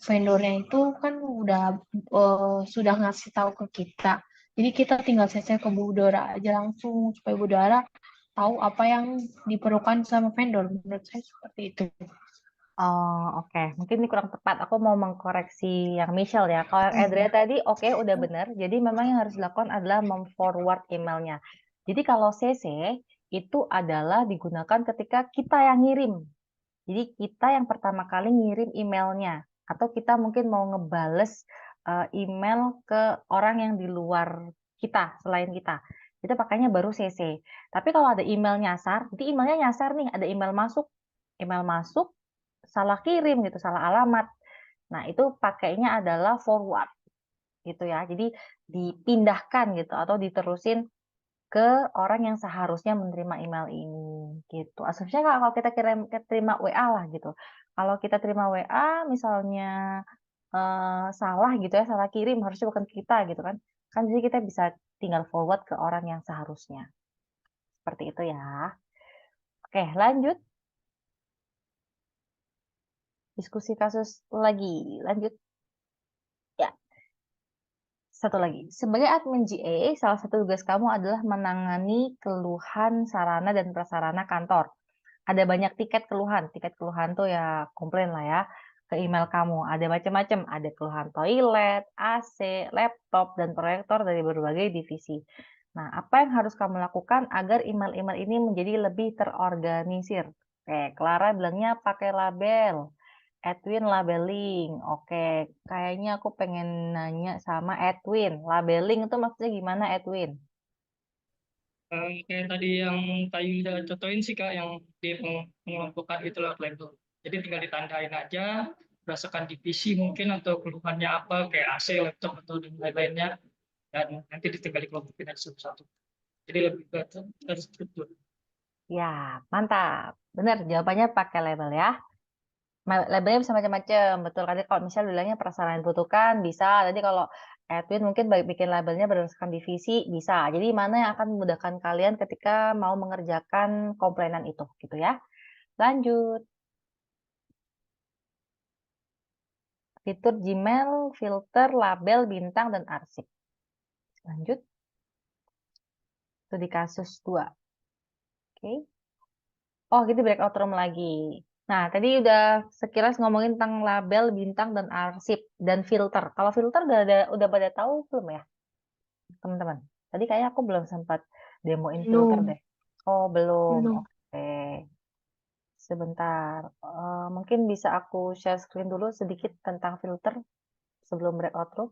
vendornya itu kan sudah ngasih tahu ke kita. Jadi kita tinggal CC ke Budora aja langsung supaya Budora tahu apa yang diperlukan sama vendor. Menurut saya seperti itu. Oh, oke. Mungkin ini kurang tepat. Aku mau mengkoreksi yang Michelle ya. Kalau yang Adria tadi, oke, udah benar. Jadi memang yang harus dilakukan adalah memforward emailnya. Jadi kalau CC itu adalah digunakan ketika kita yang ngirim. Jadi kita yang pertama kali ngirim emailnya. Atau kita mungkin mau ngebales email ke orang yang di luar kita, selain kita. Itu pakainya baru CC. Tapi kalau ada email nyasar, jadi emailnya nyasar nih, ada email masuk, salah kirim gitu, salah alamat. Nah, itu pakainya adalah forward gitu ya. Jadi dipindahkan gitu atau diterusin ke orang yang seharusnya menerima email ini gitu. Asumsinya kalau kita terima WA lah gitu. Kalau kita terima WA misalnya salah gitu ya, salah kirim, harusnya bukan kita gitu kan. Kan jadi kita bisa tinggal forward ke orang yang seharusnya. Seperti itu ya. Oke, lanjut. Diskusi kasus lagi. Lanjut. Ya. Satu lagi, sebagai admin GA, salah satu tugas kamu adalah menangani keluhan sarana dan prasarana kantor. Ada banyak tiket keluhan tuh ya komplain lah ya, ke email kamu. Ada macam-macam, ada keluhan toilet, AC, laptop, dan proyektor dari berbagai divisi. Nah, apa yang harus kamu lakukan agar email-email ini menjadi lebih terorganisir? Oke, Clara bilangnya pakai label. Edwin labeling. Oke, kayaknya aku pengen nanya sama Edwin. Labeling itu maksudnya gimana, Edwin? Kayak tadi yang Tayu udah contohin sih Kak, yang di pengelompokan itu lah label. Jadi tinggal ditandain aja berdasarkan divisi mungkin atau keluhannya apa kayak AC, laptop atau dan lain-lainnya, dan nanti tinggal dikelompokin aja satu-satu. Jadi lebih terstruktur. Ya, mantap. Benar, jawabannya pakai label ya. Labelnya bisa macam-macam, betul kan? Kalau misalnya bilangnya prasarana yang dibutuhkan, bisa. Jadi kalau Edwin mungkin bikin labelnya berdasarkan divisi, bisa. Jadi mana yang akan memudahkan kalian ketika mau mengerjakan komplainan itu, gitu ya. Lanjut. Fitur Gmail, filter, label, bintang, dan arsip. Lanjut. Itu di kasus 2. Oke. Oh, gitu breakout room lagi. Nah, tadi udah sekilas ngomongin tentang label, bintang, dan arsip, dan filter. Kalau filter udah pada tahu belum ya, teman-teman? Tadi kayaknya aku belum sempat demoin filter Belum. deh. Oh, belum. Belum. Oke. Sebentar. Mungkin bisa aku share screen dulu sedikit tentang filter sebelum breakout room.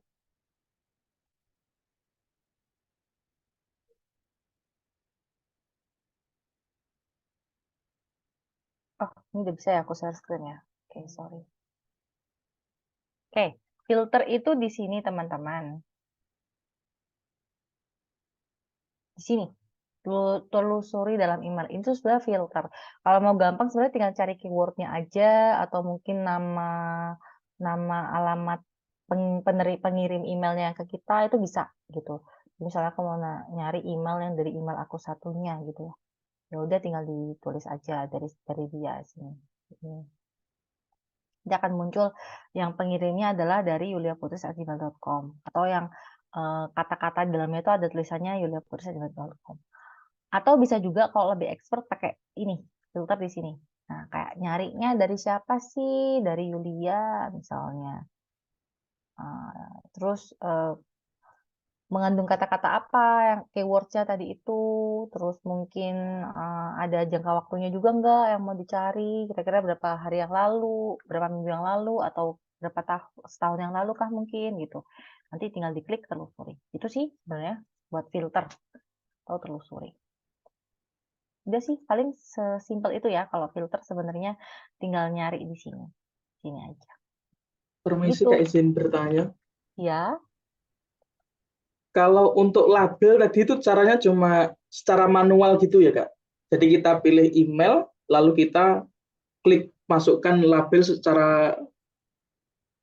Oh, ini udah bisa ya aku share screen ya. Oke, sorry. Oke, filter itu di sini teman-teman. Di sini. Telusuri dalam email. Itu sebenarnya filter. Kalau mau gampang sebenarnya tinggal cari keywordnya aja atau mungkin nama alamat pengirim emailnya ke kita itu bisa gitu. Misalnya aku mau nyari email yang dari email aku satunya gitu ya. Ya udah tinggal ditulis aja dari dia sini. Dia akan muncul yang pengirimnya adalah dari yuliaputris@gmail.com atau yang kata-kata di dalamnya itu ada tulisannya yuliaputris@gmail.com. Atau bisa juga kalau lebih expert pakai ini, filter di sini. Nah, kayak nyarinya dari siapa sih? Dari Yulia misalnya. Terus mengandung kata-kata apa yang keywordnya tadi itu. Terus mungkin ada jangka waktunya juga enggak yang mau dicari. Kira-kira berapa hari yang lalu, berapa minggu yang lalu, atau berapa setahun yang lalu kah mungkin gitu. Nanti tinggal diklik telusuri. Itu sih sebenarnya buat filter atau telusuri. Udah sih, paling sesimpel itu ya. Kalau filter sebenarnya tinggal nyari di sini. Sini aja. Permisi Gitu. Kak, izin bertanya. Ya. Kalau untuk label tadi itu caranya cuma secara manual gitu ya, Kak. Jadi kita pilih email, lalu kita klik masukkan label secara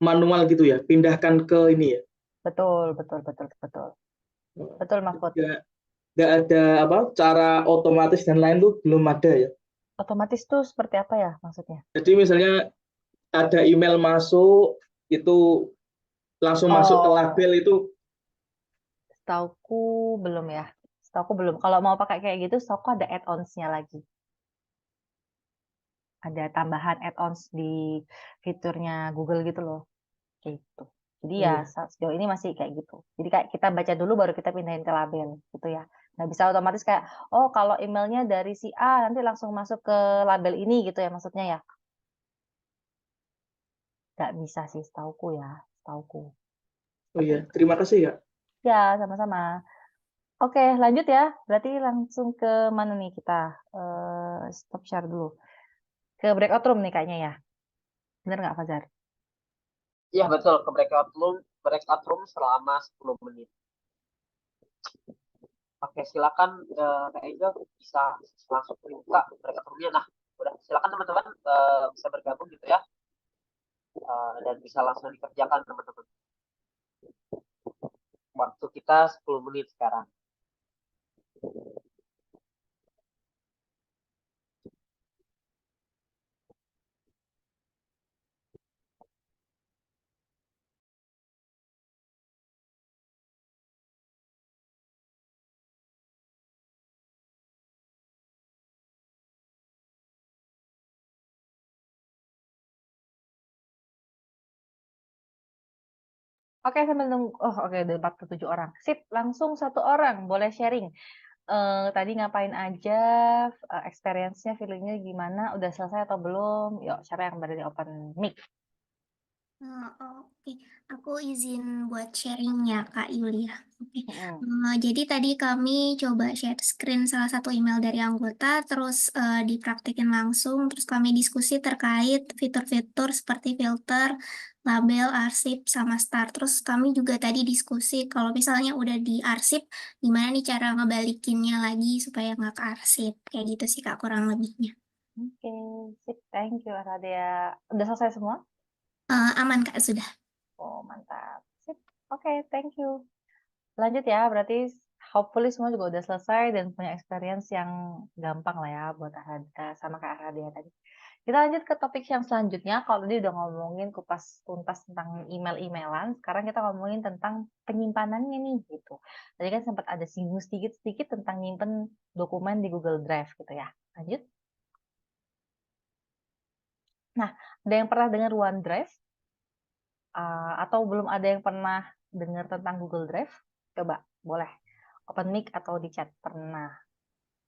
manual gitu ya, pindahkan ke ini ya. Betul, betul, betul, betul. Betul, Mahfud. Nggak ada apa cara otomatis dan lain tuh belum ada ya. Otomatis tuh seperti apa ya maksudnya? Jadi misalnya ada email masuk, itu langsung masuk ke label itu. Setauku belum ya. Setauku belum. Kalau mau pakai kayak gitu, setauku ada add-ons-nya lagi. Ada tambahan add-ons di fiturnya Google gitu loh. Kayak gitu. Jadi ya sejauh ini masih kayak gitu. Jadi kayak kita baca dulu baru kita pindahin ke label gitu ya. Nggak bisa otomatis kayak, oh kalau emailnya dari si A nanti langsung masuk ke label ini gitu ya maksudnya ya. Nggak bisa sih setauku ya. Setauku. Oh iya, terima kasih ya. Ya, sama-sama. Oke, lanjut ya. Berarti langsung ke mana nih kita? Stop share dulu. Ke breakout room nih kayaknya ya. Bener nggak, Fajar? Iya betul, ke breakout room selama 10 menit. Oke, silakan Kak Angel bisa langsung buka breakout roomnya. Nah, udah silakan teman-teman bisa bergabung gitu ya. Dan bisa langsung dikerjakan teman-teman. Waktu kita 10 menit sekarang. Oke, sambil nunggu. Oh, oke, udah 47 orang. Sip, langsung satu orang. Boleh sharing. Tadi ngapain aja, experience-nya, feeling-nya gimana, udah selesai atau belum? Yuk, siapa yang berani open mic? Oke, aku izin buat sharing ya Kak Yulia. Oke. Mm-mm. Jadi tadi kami coba share screen salah satu email dari anggota, terus dipraktikin langsung, terus kami diskusi terkait fitur-fitur seperti filter, label, arsip, sama start. Terus kami juga tadi diskusi kalau misalnya udah di arsip, gimana nih cara ngebalikinnya lagi supaya nggak ke arsip. Kayak gitu sih Kak kurang lebihnya. Oke, sip, thank you, Aradia. Udah selesai semua? Aman Kak, sudah. Oh, mantap. Sip, oke, thank you. Lanjut ya, berarti hopefully semua juga udah selesai dan punya experience yang gampang lah ya buat sama kayak Aradia tadi. Kita lanjut ke topik yang selanjutnya. Kalau tadi udah ngomongin kupas tuntas tentang email-emailan, sekarang kita ngomongin tentang penyimpanannya nih gitu. Tadi kan sempat ada singgung sedikit-sedikit tentang nyimpen dokumen di Google Drive gitu ya. Lanjut. Nah, ada yang pernah dengar OneDrive? Atau belum ada yang pernah dengar tentang Google Drive? Coba, boleh. Open mic atau di chat? Pernah.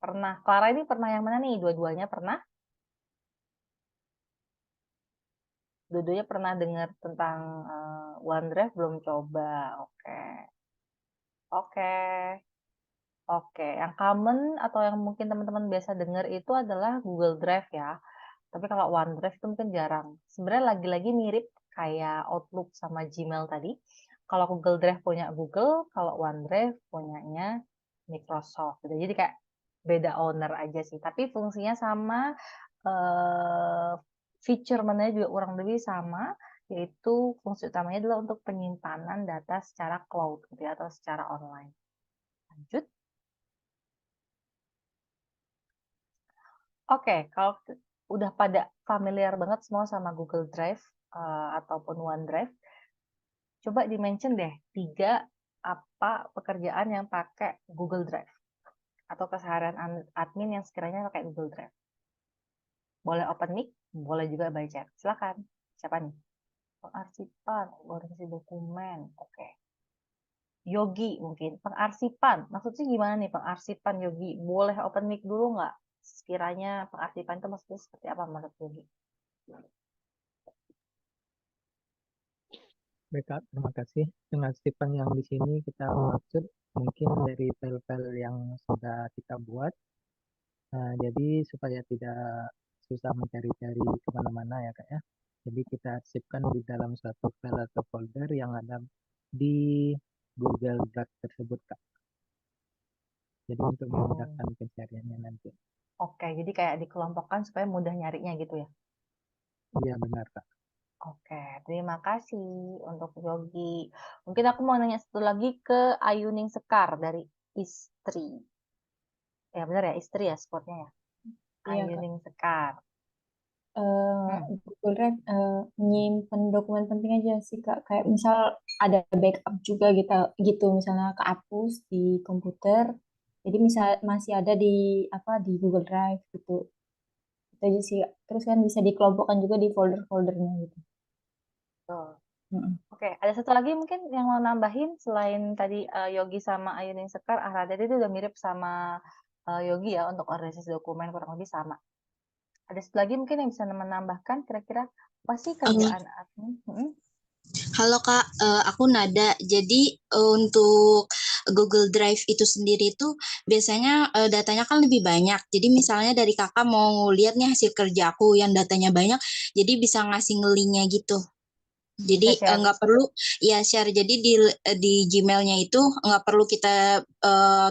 Pernah. Clara ini pernah yang mana nih? Dua-duanya pernah? Dua-duanya pernah dengar tentang OneDrive, belum coba. Oke. Oke. Oke. Yang common atau yang mungkin teman-teman biasa dengar itu adalah Google Drive ya. Tapi kalau OneDrive itu mungkin jarang. Sebenarnya lagi-lagi mirip kayak Outlook sama Gmail tadi. Kalau Google Drive punya Google, kalau OneDrive punyanya Microsoft. Gitu. Jadi kayak beda owner aja sih. Tapi fungsinya sama, feature mana juga kurang lebih sama, yaitu fungsi utamanya adalah untuk penyimpanan data secara cloud gitu ya, atau secara online. Lanjut. Oke, kalau udah pada familiar banget semua sama Google Drive ataupun OneDrive, coba di-mention deh 3 apa pekerjaan yang pakai Google Drive atau keseharian admin yang sekiranya pakai Google Drive. Boleh open mic, boleh juga by chat. Silakan. Siapa nih? Pengarsipan, organisasi dokumen. Oke. Yogi mungkin. Pengarsipan. Maksudnya gimana nih pengarsipan Yogi? Boleh open mic dulu nggak? Sekiranya pengarsipan itu maksudnya seperti apa menurut Yogi? Baik, Kak, terima kasih. Pengarsipan yang di sini kita maksud mungkin dari file-file yang sudah kita buat. Jadi supaya tidak susah mencari-cari kemana-mana ya Kak ya. Jadi kita arsipkan di dalam suatu file atau folder yang ada di Google Drive tersebut, Kak. Jadi untuk Oh. memudahkan pencariannya nanti. Oke, jadi kayak dikelompokkan supaya mudah nyarinya gitu ya. Iya, benar, Kak. Oke, terima kasih untuk Yogi. Mungkin aku mau nanya satu lagi ke Ayuning Sekar dari Istri. Ya benar ya, Istri ya sportnya ya. Iya, Kak. Ayuning Sekar. Google Drive nyimpen dokumen penting aja sih, Kak. Kayak misal ada backup juga gitu misalnya kehapus di komputer. Jadi misal masih ada di di Google Drive gitu. Itu aja sih, Kak. Terus kan bisa dikelompokkan juga di folder-foldernya gitu. Betul. Mm-mm. Oke, ada satu lagi mungkin yang mau nambahin selain tadi Yogi sama Ayuning Sekar, tadi itu udah mirip sama Yogi ya untuk organisasi dokumen kurang lebih sama. Ada satu lagi mungkin yang bisa menambahkan kira-kira apa sih kerjaan admin? Halo Kak, aku Nada. Jadi untuk Google Drive itu sendiri tuh biasanya datanya kan lebih banyak. Jadi misalnya dari kakak mau lihat nih hasil kerja aku yang datanya banyak, jadi bisa ngasih nge-linknya gitu. Jadi Bisa share. nggak perlu ya share. Jadi di Gmailnya itu nggak perlu kita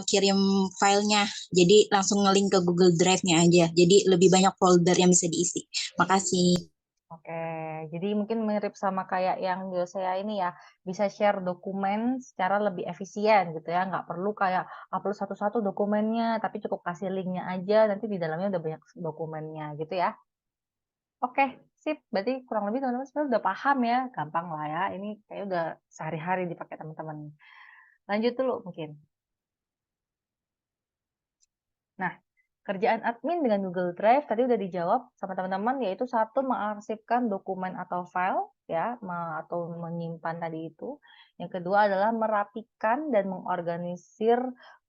kirim filenya. Jadi langsung nge-link ke Google Drive-nya aja. Jadi lebih banyak folder yang bisa diisi. Makasih. Oke, jadi mungkin mirip sama kayak yang Yosea ini ya, bisa share dokumen secara lebih efisien gitu ya, nggak perlu kayak upload satu-satu dokumennya, tapi cukup kasih linknya aja, nanti di dalamnya udah banyak dokumennya gitu ya. Oke, sip, berarti kurang lebih teman-teman sebenarnya udah paham ya, gampang lah ya, ini kayak udah sehari-hari dipakai teman-teman. Lanjut dulu mungkin. Nah, kerjaan admin dengan Google Drive tadi udah dijawab sama teman-teman, yaitu satu mengarsipkan dokumen atau file ya, atau menyimpan tadi itu. Yang kedua adalah merapikan dan mengorganisir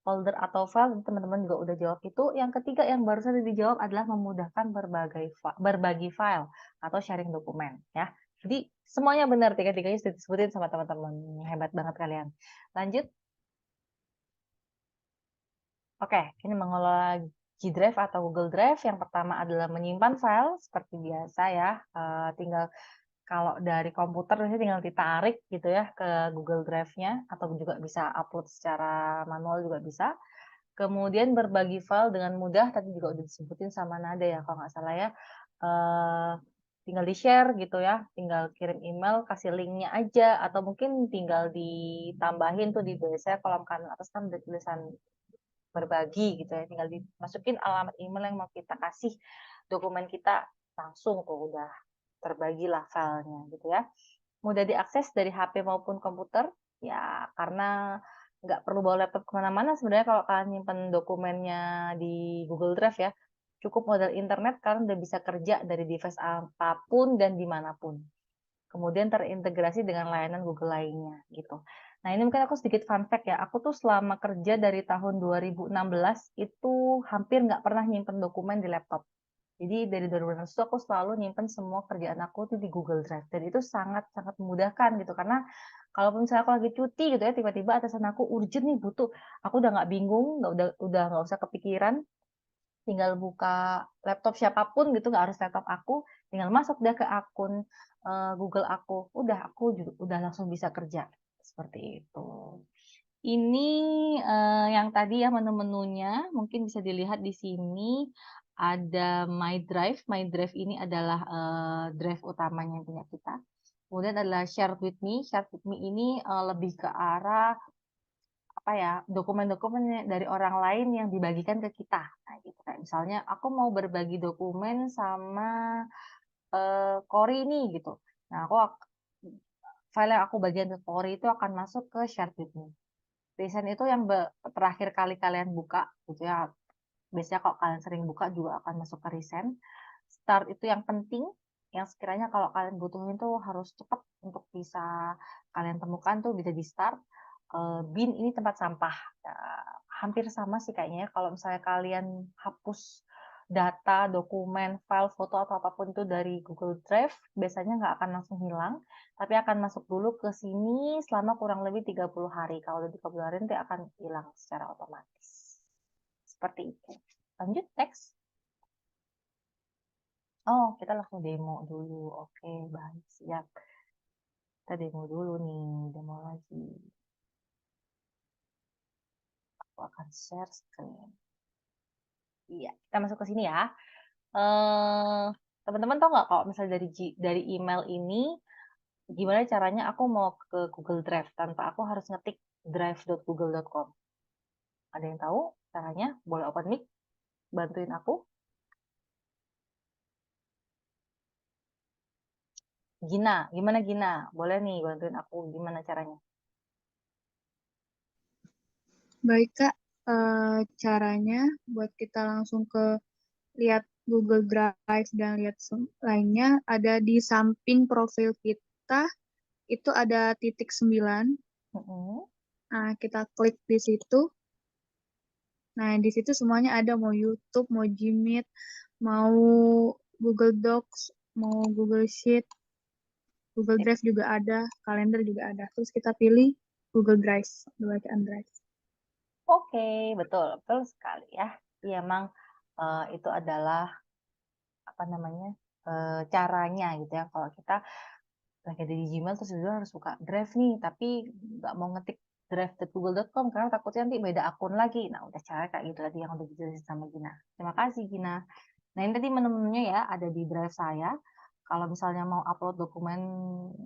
folder atau file, teman-teman juga udah jawab itu. Yang ketiga yang baru saja dijawab adalah memudahkan berbagi file atau sharing dokumen ya. Jadi semuanya benar, tiga-tiganya sudah disebutin sama teman-teman. Hebat banget kalian. Lanjut. Oke, ini mengelola G Drive atau Google Drive. Yang pertama adalah menyimpan file seperti biasa ya. Tinggal kalau dari komputer biasanya tinggal ditarik gitu ya ke Google Drive-nya, atau juga bisa upload secara manual juga bisa. Kemudian berbagi file dengan mudah, tadi juga udah disebutin sama Nada ya kalau nggak salah ya. Tinggal di-share gitu ya, tinggal kirim email, kasih linknya aja, atau mungkin tinggal ditambahin tuh di biasanya kolom kanan atas kan ada tulisan berbagi gitu ya, tinggal dimasukin alamat email yang mau kita kasih dokumen kita, langsung tuh udah terbagilah filenya gitu ya. Mudah diakses dari HP maupun komputer ya, karena nggak perlu bawa laptop kemana-mana sebenarnya kalau kalian nyimpen dokumennya di Google Drive ya, cukup modal internet, kalian udah bisa kerja dari device apapun dan dimanapun. Kemudian terintegrasi dengan layanan Google lainnya gitu. Nah, ini mungkin aku sedikit fun fact ya. Aku tuh selama kerja dari tahun 2016 itu hampir nggak pernah nyimpen dokumen di laptop. Jadi dari 2016 itu aku selalu nyimpen semua kerjaan aku tuh di Google Drive. Dan itu sangat-sangat memudahkan gitu. Karena kalaupun misalnya aku lagi cuti gitu ya, tiba-tiba atasan aku urgent nih butuh. Aku udah nggak bingung, udah nggak usah kepikiran. Tinggal buka laptop siapapun gitu, nggak harus laptop aku. Tinggal masuk deh ke akun Google aku. Udah, aku juga udah langsung bisa kerja. Seperti itu. Ini yang tadi ya menu-menunya, mungkin bisa dilihat di sini ada My Drive. My Drive ini adalah drive utamanya yang punya kita. Kemudian adalah Share with Me. Share with Me ini lebih ke arah apa ya, dokumen-dokumen dari orang lain yang dibagikan ke kita. Nah, gitu kayak misalnya aku mau berbagi dokumen sama Kori nih gitu. Nah, file yang aku bagian ke Kori itu akan masuk ke Share with Me. Recent itu yang terakhir kali kalian buka gitu ya. Biasanya kalau kalian sering buka juga akan masuk ke recent. Start itu yang penting, yang sekiranya kalau kalian butuhin tuh harus cepat untuk bisa kalian temukan tuh bisa di start. Bin ini tempat sampah. Ya, hampir sama sih kayaknya. Kalau misalnya kalian hapus data, dokumen, file, foto atau apapun itu dari Google Drive, biasanya nggak akan langsung hilang, tapi akan masuk dulu ke sini selama kurang lebih 30 hari. Kalau udah 30 hari nanti akan hilang secara otomatis. Seperti itu. Lanjut, next. Oh, kita langsung demo dulu. Oke, baik, siap. Kita demo dulu nih, demo lagi. akan share screen. Iya, kita masuk ke sini ya. Teman-teman tahu nggak kalau misalnya dari email ini gimana caranya aku mau ke Google Drive tanpa aku harus ngetik drive.google.com? Ada yang tahu caranya? Boleh open mic, bantuin aku. Gina, gimana Gina? Boleh nih bantuin aku gimana caranya? Baik, Kak. Caranya buat kita langsung ke lihat Google Drive dan lihat lainnya, ada di samping profil kita, itu ada titik 9. Nah, kita klik di situ. Nah, di situ semuanya ada, mau YouTube, mau Gmeet, mau Google Docs, mau Google Sheet, Google Drive juga ada, kalender juga ada. Terus kita pilih Google Drive, bacaan Drive. Oke, betul sekali ya. Iya, emang itu adalah apa namanya caranya gitu ya. Kalau kita lagi ada di Gmail terus harus buka Drive nih, tapi nggak mau ngetik drive.google.com karena takutnya nanti beda akun lagi. Nah, udah cara kayak gitu tadi yang udah dijelasin sama Gina. Terima kasih Gina. Nah, ini tadi menu-menunya ya ada di Drive saya. Kalau misalnya mau upload dokumen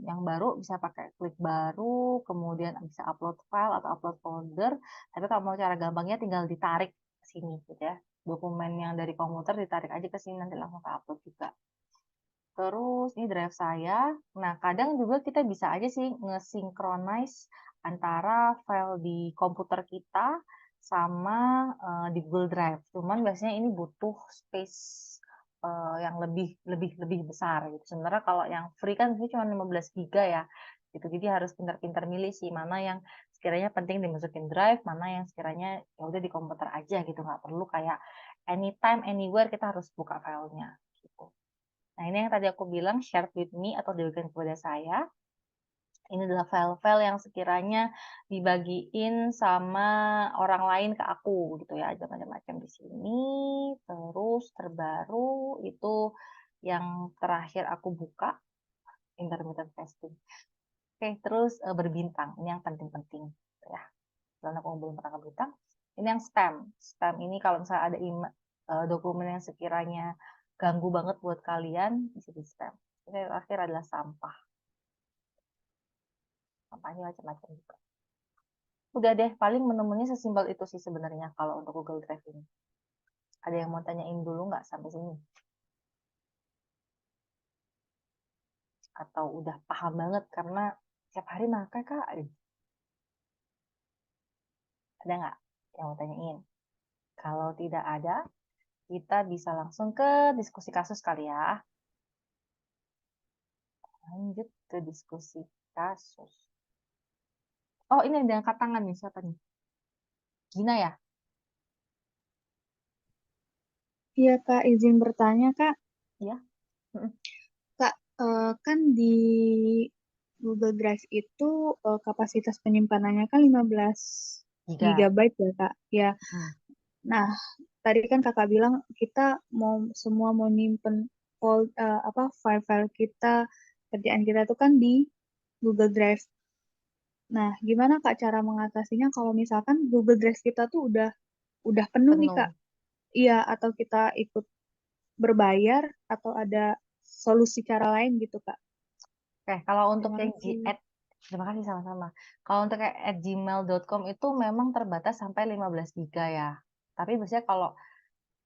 yang baru bisa pakai klik baru, kemudian bisa upload file atau upload folder. Tapi kalau mau cara gampangnya tinggal ditarik ke sini gitu ya. Dokumen yang dari komputer ditarik aja ke sini nanti langsung ke upload juga. Terus ini drive saya. Nah, kadang juga kita bisa aja sih nge-synchronize antara file di komputer kita sama di Google Drive. Cuman biasanya ini butuh space yang lebih besar gitu. Sebenarnya kalau yang free kan ini cuma 15 GB ya. Gitu. Jadi harus pintar-pintar milih sih mana yang sekiranya penting dimasukin drive, mana yang sekiranya ya udah di komputer aja gitu. Nggak perlu kayak anytime anywhere kita harus buka filenya gitu. Nah, ini yang tadi aku bilang share with me atau diberikan kepada saya. Ini adalah file-file yang sekiranya dibagiin sama orang lain ke aku gitu ya, ada macam-macam di sini. Terus terbaru itu yang terakhir aku buka intermittent fasting. Oke, terus berbintang. Ini yang penting-penting ya. Karena aku belum pernah berbintang. Ini yang spam. Spam ini kalau misalnya ada dokumen yang sekiranya ganggu banget buat kalian, bisa di spam. Ini terakhir adalah sampah. Sampahnya macam-macam juga. Udah deh, paling menu-menunya sesimpel itu sih sebenarnya kalau untuk Google Drive ini. Ada yang mau tanyain dulu nggak sampai sini? Atau udah paham banget karena setiap hari pakai Kak? Ada nggak yang mau tanyain? Kalau tidak ada, kita bisa langsung ke diskusi kasus kali ya. Lanjut ke diskusi kasus. Oh, ini ada angkat tangan nih. Siapa nih? Gina ya? Iya, Kak. Izin bertanya, Kak. Iya. Kak, kan di Google Drive itu kapasitas penyimpanannya kan 15 GB ya, Kak. Ya. Nah, tadi kan Kakak bilang kita semua mau nyimpen file-file kita, kerjaan kita tuh kan di Google Drive. Nah, gimana Kak cara mengatasinya kalau misalkan Google Drive kita tuh udah penuh nih Kak? Iya, atau kita ikut berbayar atau ada solusi cara lain gitu Kak? Oke, kalau untuk yang terima kasih sama-sama. Kalau untuk @gmail.com itu memang terbatas sampai 15 GB ya. Tapi biasanya kalau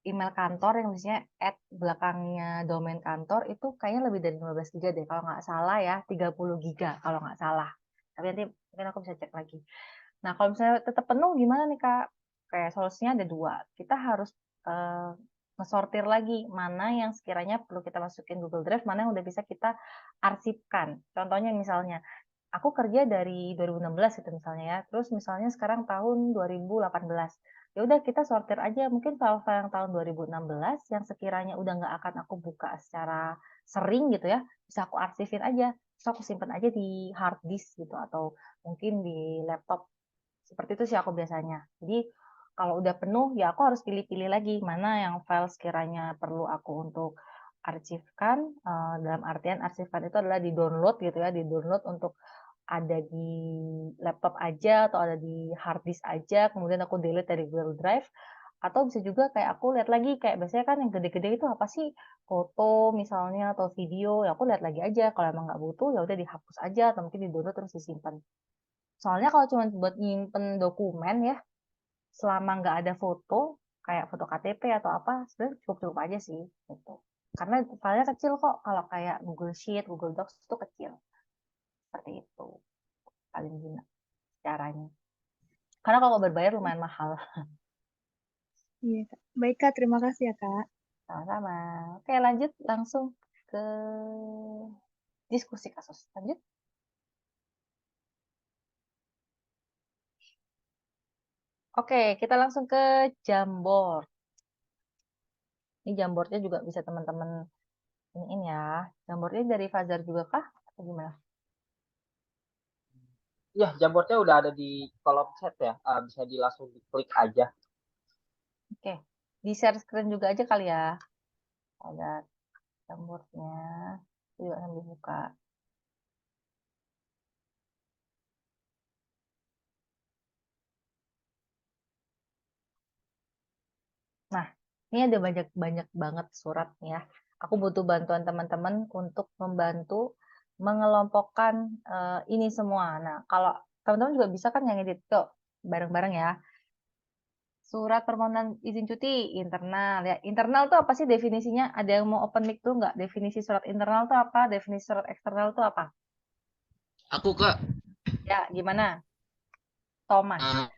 email kantor yang biasanya belakangnya domain kantor itu kayaknya lebih dari 15 GB deh. Kalau nggak salah ya, 30 GB kalau nggak salah. Tapi nanti mungkin aku bisa cek lagi. Nah, kalau misalnya tetap penuh gimana nih Kak? Kayak solusinya ada dua. Kita harus ngesortir lagi mana yang sekiranya perlu kita masukin Google Drive, mana yang udah bisa kita arsipkan. Contohnya misalnya, aku kerja dari 2016 itu misalnya ya, terus misalnya sekarang tahun 2018. Ya udah kita sortir aja mungkin file-file yang tahun 2016 yang sekiranya udah nggak akan aku buka secara sering gitu ya, bisa aku arsipin aja, bisa aku simpan aja di hard disk gitu atau mungkin di laptop. Seperti itu sih aku biasanya. Jadi kalau udah penuh ya aku harus pilih-pilih lagi mana yang file sekiranya perlu aku untuk arsipkan. Dalam artian arsipkan itu adalah di download gitu ya, di download untuk ada di laptop aja atau ada di hard disk aja, kemudian aku delete dari Google Drive, atau bisa juga kayak aku lihat lagi, kayak biasanya kan yang gede-gede itu apa sih, foto misalnya atau video, ya aku lihat lagi aja, kalau emang nggak butuh ya udah dihapus aja atau mungkin di-download terus disimpan. Soalnya kalau cuma buat nyimpen dokumen ya, selama nggak ada foto, kayak foto KTP atau apa, sebenarnya cukup-cukup aja sih, gitu. Karena filenya kecil kok, kalau kayak Google Sheet, Google Docs itu kecil. Seperti itu, paling guna caranya. Karena kalau berbayar lumayan mahal. Iya, Kak. Baik, Kak. Terima kasih ya, Kak. Sama-sama. Oke, lanjut langsung ke diskusi kasus. Lanjut. Oke, kita langsung ke Jamboard. Ini Jamboardnya juga bisa teman-teman ini ya. Jamboardnya dari Fajar juga kah? Atau gimana? Ya, jambornya udah ada di kolom chat ya. Bisa langsung diklik aja. Oke, di share screen juga aja kali ya. Ada Jamboardnya. Juga sambil buka. Nah, ini ada banyak banget surat nih ya. Aku butuh bantuan teman-teman untuk membantu mengelompokkan ini semua. Nah, kalau teman-teman juga bisa kan yang edit kok bareng-bareng ya. Surat permohonan izin cuti internal ya. Internal tuh apa sih definisinya? Ada yang mau open mic tuh nggak? Definisi surat internal tuh apa? Definisi surat eksternal tuh apa? Aku Kak, Ya, gimana? Thomas.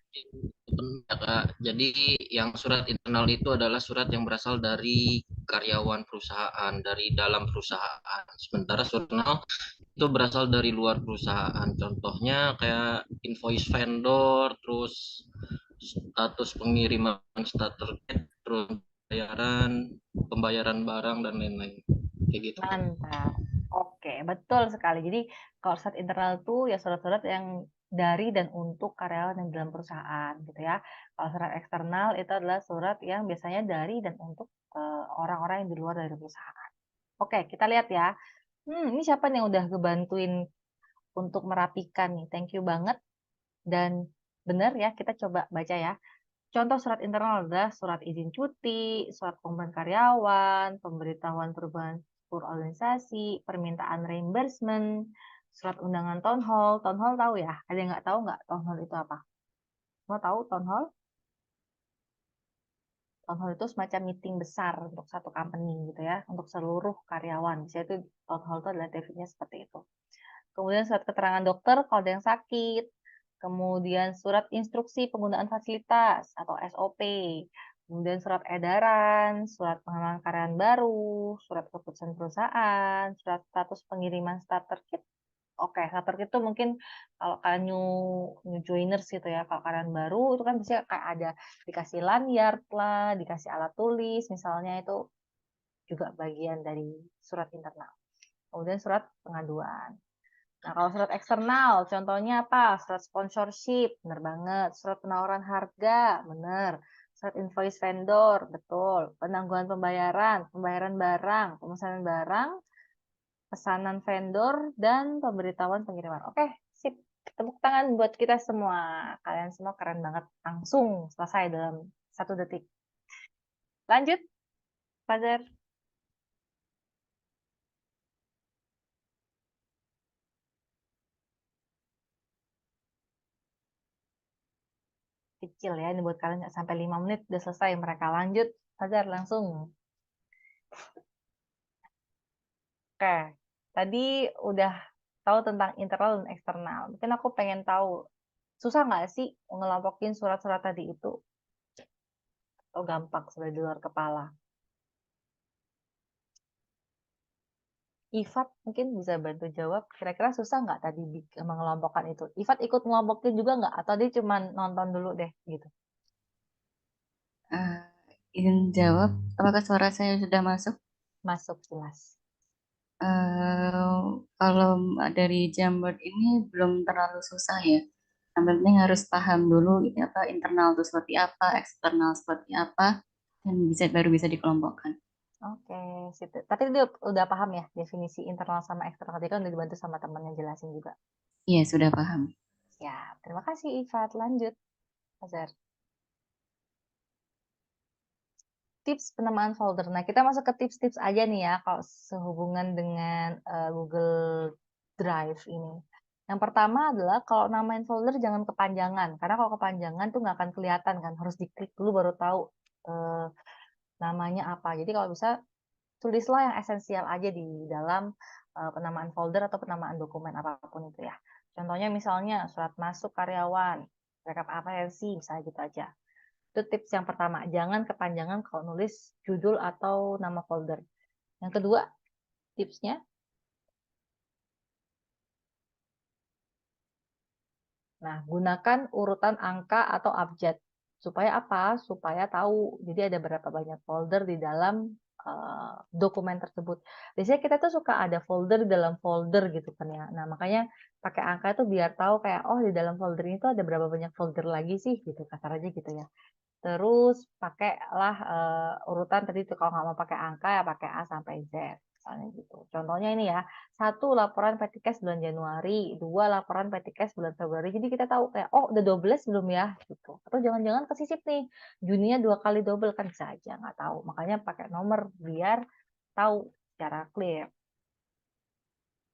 ya, Kak. Jadi yang surat internal itu adalah surat yang berasal dari karyawan perusahaan, dari dalam perusahaan. Sementara surat eksternal itu berasal dari luar perusahaan. Contohnya kayak invoice vendor, terus status pengiriman starter kit, terus pembayaran barang dan lain-lain. Kayak gitu. Mantap. Oke, betul sekali. Jadi kalau surat internal itu ya surat-surat yang dari dan untuk karyawan yang dalam perusahaan gitu ya. Kalau surat eksternal itu adalah surat yang biasanya dari dan untuk orang-orang yang di luar dari perusahaan. Oke, kita lihat ya. Ini siapa nih yang udah ngebantuin untuk merapikan nih? Thank you banget. Dan benar ya, kita coba baca ya. Contoh surat internal adalah surat izin cuti, surat pemberhentian karyawan, pemberitahuan perubahan struktur organisasi, permintaan reimbursement, surat undangan town hall. Town hall tahu ya? Ada yang nggak tahu nggak town hall itu apa? Mau tahu town hall? Town hall itu semacam meeting besar untuk satu company gitu ya, untuk seluruh karyawan. Biasanya itu town hall itu adalah definisinya seperti itu. Kemudian surat keterangan dokter kalau ada yang sakit. Kemudian surat instruksi penggunaan fasilitas atau SOP. Kemudian surat edaran, surat pengembangan karyawan baru, surat keputusan perusahaan, surat status pengiriman starter kit. Oke, starter kit itu mungkin kalau kalian new joiners gitu ya, kalau karyawan baru itu kan biasanya kayak ada dikasih lanyard lah, dikasih alat tulis, misalnya itu juga bagian dari surat internal. Kemudian surat pengaduan. Nah, kalau surat eksternal, contohnya apa? Surat sponsorship, bener banget. Surat penawaran harga, bener. Surat invoice vendor, betul. Penangguhan pembayaran, pembayaran barang, pemesanan barang, pesanan vendor, dan pemberitahuan pengiriman. Oke, sip. Tepuk tangan buat kita semua. Kalian semua keren banget. Langsung selesai dalam 1 detik. Lanjut, Fajar. Kecil ya, ini buat kalian nggak sampai 5 menit udah selesai. Mereka lanjut. Fajar, langsung. Oke, tadi udah tahu tentang internal dan eksternal. Mungkin aku pengen tahu, susah nggak sih ngelompokin surat-surat tadi itu? Atau gampang sudah di luar kepala? Ifat mungkin bisa bantu jawab. Kira-kira susah nggak tadi mengelompokkan itu? Ifat ikut ngelompokin juga nggak? Atau dia cuma nonton dulu deh gitu? Izin jawab, apakah suara saya sudah masuk? Masuk jelas. Kalau dari Jamboard ini belum terlalu susah ya. Yang penting harus paham dulu ini apa internal itu seperti apa, eksternal seperti apa, dan baru bisa dikelompokkan. Oke, situ. Tapi dia udah paham ya definisi internal sama eksternal. Tadi kan udah dibantu sama teman yang jelasin juga. Iya, sudah paham. Ya, terima kasih Ifat. Lanjut, Azhar. Tips penamaan folder. Nah, kita masuk ke tips-tips aja nih ya, kalau sehubungan dengan Google Drive ini. Yang pertama adalah kalau namain folder jangan kepanjangan, karena kalau kepanjangan tuh nggak akan kelihatan kan, harus diklik dulu baru tahu eh, namanya apa. Jadi kalau bisa tulislah yang esensial aja di dalam penamaan folder atau penamaan dokumen apapun itu ya. Contohnya misalnya surat masuk karyawan, rekap atensi, misalnya gitu aja. Itu tips yang pertama, jangan kepanjangan kalau nulis judul atau nama folder. Yang kedua, tipsnya, nah, gunakan urutan angka atau abjad. Supaya apa? Supaya tahu. Jadi ada berapa banyak folder di dalam dokumen tersebut. Biasanya kita tuh suka ada folder di dalam folder gitu kan ya. Nah, makanya pakai angka itu biar tahu kayak, oh di dalam folder ini tuh ada berapa banyak folder lagi sih gitu, kasar aja gitu ya. Terus pakailah urutan tadi tuh kalau nggak mau pakai angka ya pakai A sampai Z. Misalnya gitu. Contohnya ini ya, 1 laporan Pettikes bulan Januari, 2 laporan Pettikes bulan Februari. Jadi kita tahu kayak, oh udah 12 belum ya gitu. Atau jangan-jangan kesisip nih, Juninya 2 kali double kan bisa aja, nggak tahu. Makanya pakai nomor biar tahu secara clear.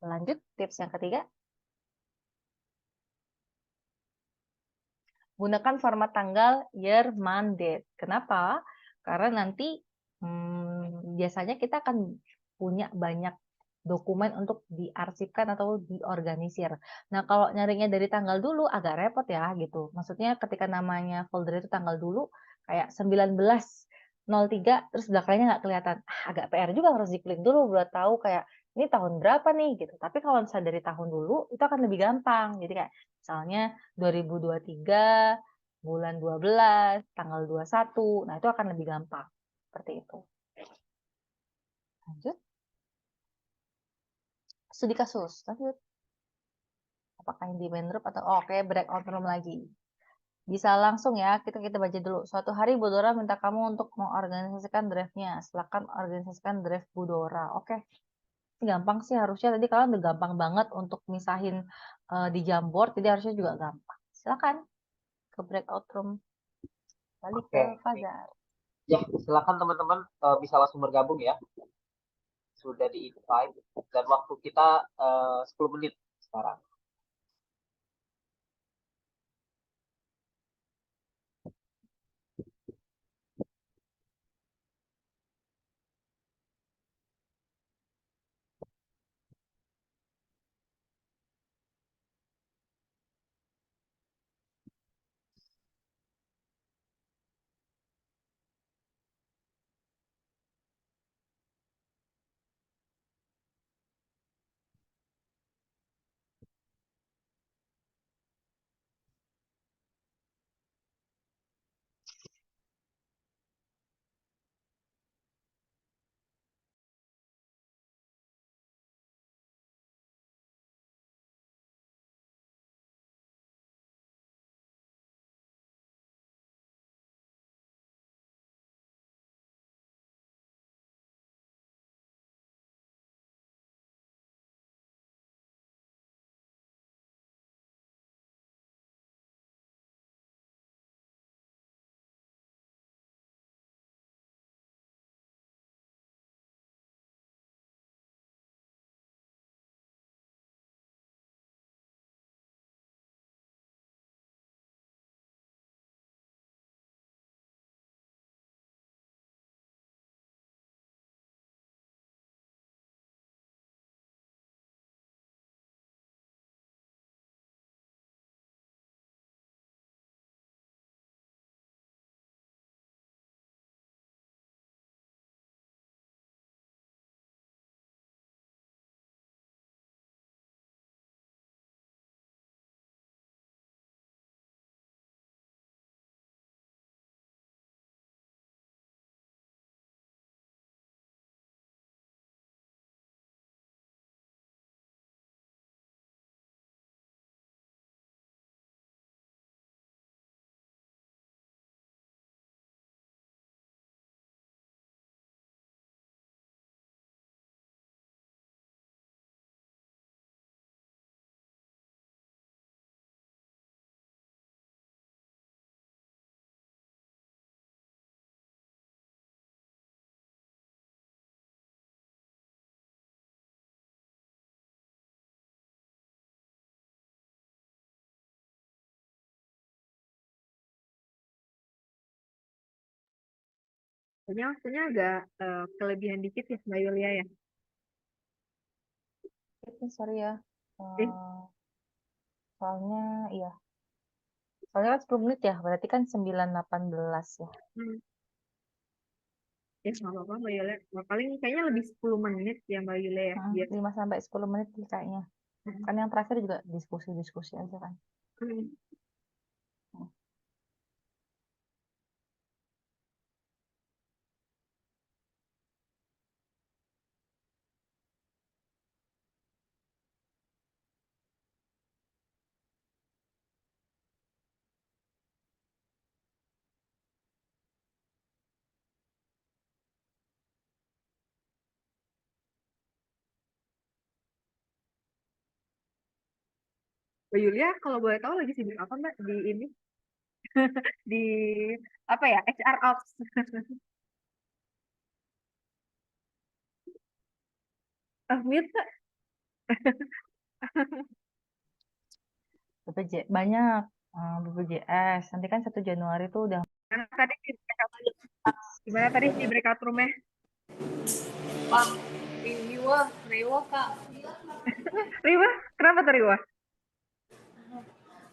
Lanjut, tips yang ketiga. Gunakan format tanggal, year, month, date. Kenapa? Karena nanti biasanya kita akan punya banyak dokumen untuk diarsipkan atau diorganisir. Nah, kalau nyarinya dari tanggal dulu agak repot ya gitu. Maksudnya ketika namanya folder itu tanggal dulu, kayak 1903, terus belakangnya nggak kelihatan. Agak PR juga harus diklik dulu buat tahu kayak ini tahun berapa nih gitu. Tapi kalau misalnya dari tahun dulu, itu akan lebih gampang. Jadi kayak misalnya 2023, bulan 12, tanggal 21. Nah, itu akan lebih gampang. Seperti itu. Lanjut. Studi kasus. Lanjut. Apakah yang di main group atau oke, breakout room lagi. Bisa langsung ya, kita baca dulu. Suatu hari Budora minta kamu untuk mengorganisasikan drive-nya. Silakan organisasikan drive Budora. Oke. Ini gampang sih harusnya. Tadi kalian udah gampang banget untuk misahin di Jamboard, jadi harusnya juga gampang. Silakan ke breakout room. Balik ke Fajar. Ya, silakan teman-teman bisa langsung bergabung ya. Sudah di invite dan waktu kita 10 menit sekarang. Waktunya agak kelebihan dikit ya Mbak Yulia ya. Sorry ya. Eh, Soalnya iya. Soalnya kan 10 menit ya, berarti kan 9.18 ya. Ya nggak apa-apa Mbak Yulia. Paling kayaknya lebih 10 menit ya Mbak Yulia ya. Biar 5-10 menit sih kayaknya. Kan yang terakhir juga diskusi-diskusi aja kan. Mbak Yulia kalau boleh tahu lagi sibuk apa Mbak di ini? Di apa ya? HR Ops. Mute Kak. Banyak BPJS. Nanti kan 1 Januari tuh udah. Gimana tadi di breakout room-nya? Bang, Riwa Kak. Riwa? Kenapa tuh Riwa?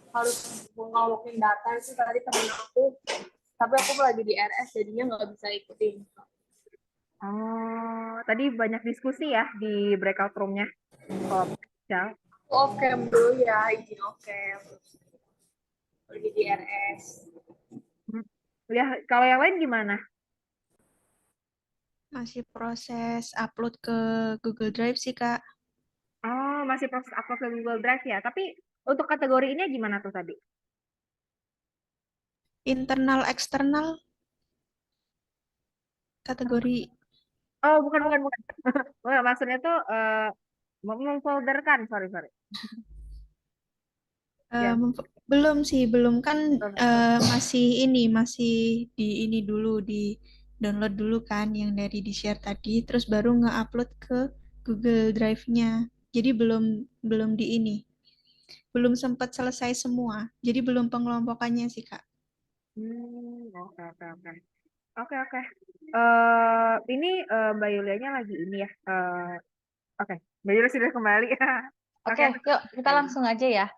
Harus ngalokin data itu tadi temen aku. Tapi aku lagi di RS jadinya nggak bisa ikutin. Oh, tadi banyak diskusi ya di breakout room-nya. Oh, ya. Oke, dulu ya, izin oke. Lagi di RS. Ya, kalau yang lain gimana? Masih proses upload ke Google Drive sih, Kak. Oh, masih proses upload ke Google Drive ya. Tapi untuk kategori ini gimana tuh tadi? Internal, eksternal, kategori. Oh, bukan. Maksudnya tuh memfolderkan, sorry. Ya. Belum kan masih di ini dulu, di download dulu kan yang dari di share tadi, terus baru nge-upload ke Google Drive-nya. Jadi belum di ini, belum sempat selesai semua. Jadi belum pengelompokannya sih Kak. Oke. Ini Mbak Yulianya lagi ini ya. Oke, Mbak Yulia sudah kembali. Oke, yuk kita langsung aja ya.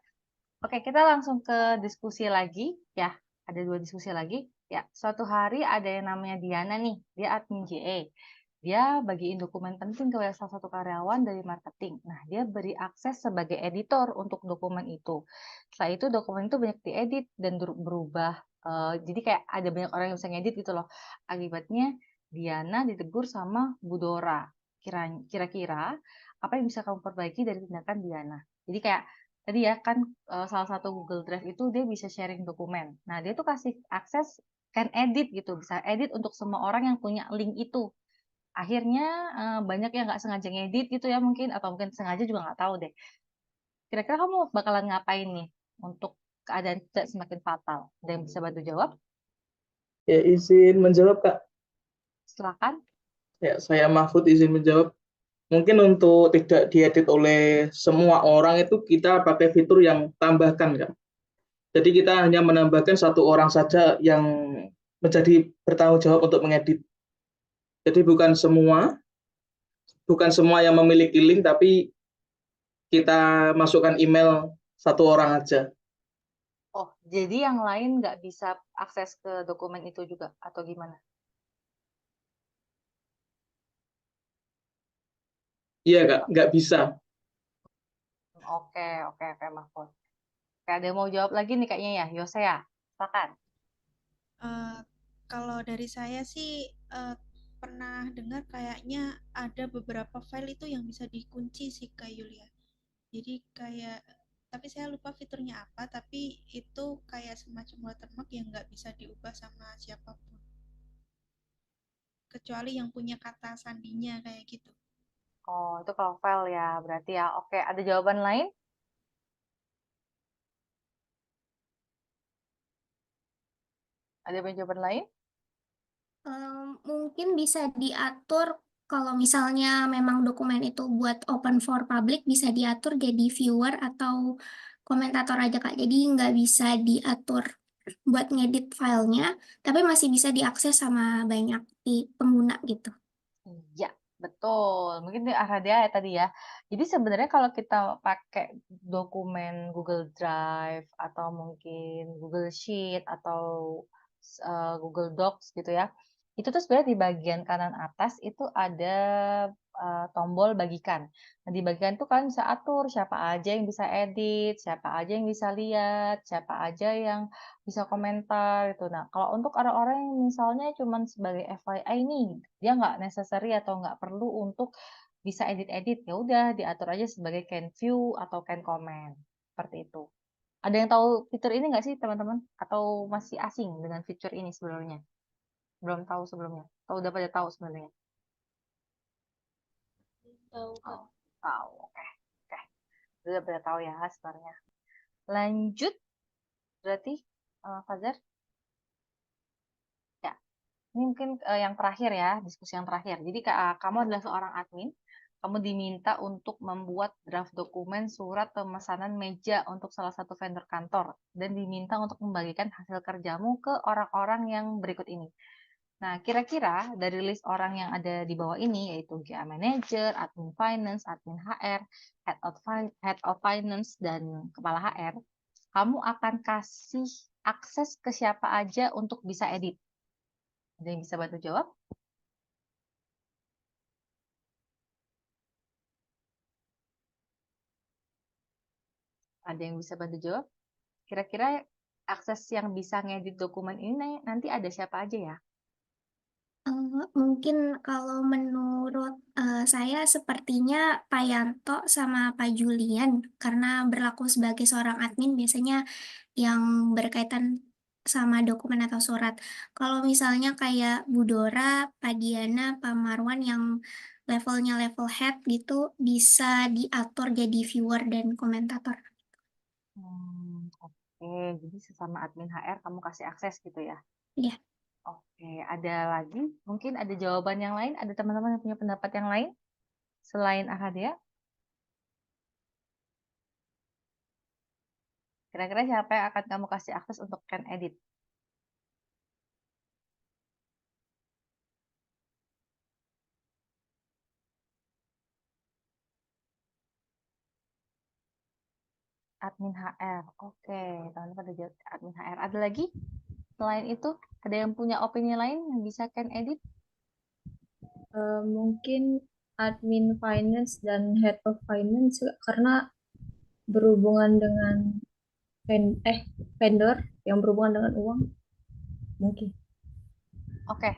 Oke, kita langsung ke diskusi lagi ya. Ada 2 diskusi lagi. Ya, suatu hari ada yang namanya Diana nih, dia admin JA. Dia bagiin dokumen penting ke salah satu karyawan dari marketing. Nah, dia beri akses sebagai editor untuk dokumen itu. Setelah itu dokumen itu banyak diedit dan berubah. Jadi kayak ada banyak orang yang bisa ngedit gitu loh. Akibatnya Diana ditegur sama Bu Dora. Kira-kira apa yang bisa kamu perbaiki dari tindakan Diana? Jadi kayak tadi ya kan salah satu Google Drive itu dia bisa sharing dokumen. Nah, dia tuh kasih akses can edit gitu, bisa edit untuk semua orang yang punya link itu. Akhirnya banyak yang nggak sengaja ngedit gitu ya mungkin, atau mungkin sengaja juga nggak tahu deh. Kira-kira kamu bakalan ngapain nih untuk keadaan tidak semakin fatal? Ada yang bisa bantu jawab? Ya, izin menjawab, Kak. Silakan. Ya, saya Mahfud izin menjawab. Mungkin untuk tidak diedit oleh semua orang itu kita pakai fitur yang tambahkan, Kak. Jadi kita hanya menambahkan 1 orang saja yang menjadi bertanggung jawab untuk mengedit. Jadi bukan semua yang memiliki link, tapi kita masukkan email 1 orang aja. Oh, jadi yang lain nggak bisa akses ke dokumen itu juga atau gimana? Iya, Kak, nggak bisa. Oke, Mahfud. Oke, ada yang mau jawab lagi nih kayaknya ya, Yosea. Silakan. Kalau dari saya sih pernah dengar kayaknya ada beberapa file itu yang bisa dikunci sih Kak Yulia. Jadi kayak, tapi saya lupa fiturnya apa, tapi itu kayak semacam watermark yang nggak bisa diubah sama siapapun. Kecuali yang punya kata sandinya kayak gitu. Oh, itu kalau file ya, berarti ya. Oke, ada jawaban lain? Ada jawaban lain? Mungkin bisa diatur kalau misalnya memang dokumen itu buat open for public, bisa diatur jadi viewer atau komentator aja Kak. Jadi nggak bisa diatur buat ngedit filenya, tapi masih bisa diakses sama banyak pengguna gitu. Iya, betul. Mungkin di arah dia ya tadi ya. Jadi sebenarnya kalau kita pakai dokumen Google Drive atau mungkin Google Sheet atau Google Docs gitu ya, itu tuh sebenarnya di bagian kanan atas itu ada tombol bagikan. Nah, di bagian itu kan bisa atur siapa aja yang bisa edit, siapa aja yang bisa lihat, siapa aja yang bisa komentar itu. Nah, kalau untuk orang-orang yang misalnya cuman sebagai FYI nih, dia nggak necessary atau nggak perlu untuk bisa edit-edit, ya udah diatur aja sebagai can view atau can comment. Seperti itu. Ada yang tahu fitur ini nggak sih teman-teman? Atau masih asing dengan fitur ini sebenarnya? Belum tahu sebelumnya? Atau udah pada tahu sebenarnya? Tahu Kak. Oh, tahu. Oke. Oke. Udah pada tahu ya sebenarnya. Lanjut. Berarti Fajar? Ya. Ini mungkin yang terakhir ya, diskusi yang terakhir. Jadi kamu adalah seorang admin, kamu diminta untuk membuat draft dokumen surat pemesanan meja untuk salah satu vendor kantor dan diminta untuk membagikan hasil kerjamu ke orang-orang yang berikut ini. Nah, kira-kira dari list orang yang ada di bawah ini, yaitu GA Manager, Admin Finance, Admin HR, Head of Finance, dan Kepala HR, kamu akan kasih akses ke siapa aja untuk bisa edit. Ada yang bisa bantu jawab? Ada yang bisa bantu jawab? Kira-kira akses yang bisa ngedit dokumen ini nanti ada siapa aja ya? Mungkin kalau menurut saya sepertinya Pak Yanto sama Pak Julian, karena berlaku sebagai seorang admin biasanya yang berkaitan sama dokumen atau surat. Kalau misalnya kayak Bu Dora, Pak Diana, Pak Marwan yang levelnya level head gitu, bisa diatur jadi viewer dan komentator. Oke, jadi sesama admin HR kamu kasih akses gitu ya? Iya. Oke, ada lagi? Mungkin ada jawaban yang lain? Ada teman-teman yang punya pendapat yang lain? Selain Ahadia? Kira-kira siapa yang akan kamu kasih akses untuk can edit? Admin HR. Oke, teman-teman pada jawab admin HR. Ada lagi? Selain itu, ada yang punya opini lain yang bisa can edit? Mungkin admin finance dan head of finance karena berhubungan dengan vendor yang berhubungan dengan uang mungkin. Oke,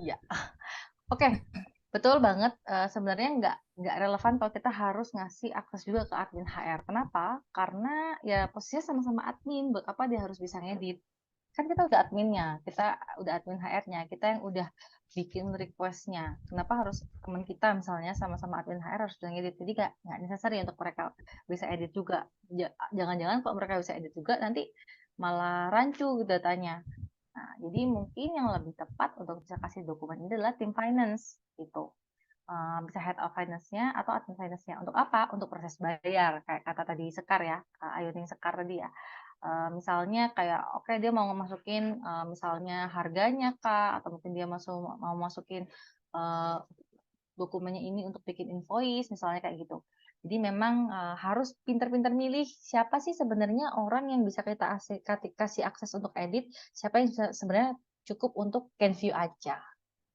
iya. Oke, betul banget. Sebenarnya nggak relevan kalau kita harus ngasih akses juga ke admin HR. Kenapa? Karena ya posisinya sama-sama admin. Buat apa dia harus bisa ngedit? Kan kita udah adminnya, kita udah admin HR-nya, kita yang udah bikin request-nya. Kenapa harus teman kita misalnya sama-sama admin HR harus bisa ngedit? Jadi nggak necessary untuk mereka bisa edit juga. Jangan-jangan kalau mereka bisa edit juga nanti malah rancu datanya. Nah, jadi mungkin yang lebih tepat untuk bisa kasih dokumen ini adalah tim finance gitu. Bisa head of finance-nya atau admin finance-nya. Untuk apa? Untuk proses bayar. Kayak kata tadi Sekar ya, Ayuning Sekar tadi ya. Misalnya kayak oke dia mau masukin misalnya harganya kah, atau mungkin dia mau masukin dokumennya ini untuk bikin invoice misalnya kayak gitu. Jadi memang harus pinter-pinter milih siapa sih sebenarnya orang yang bisa kita kasih akses untuk edit, siapa yang sebenarnya cukup untuk can view aja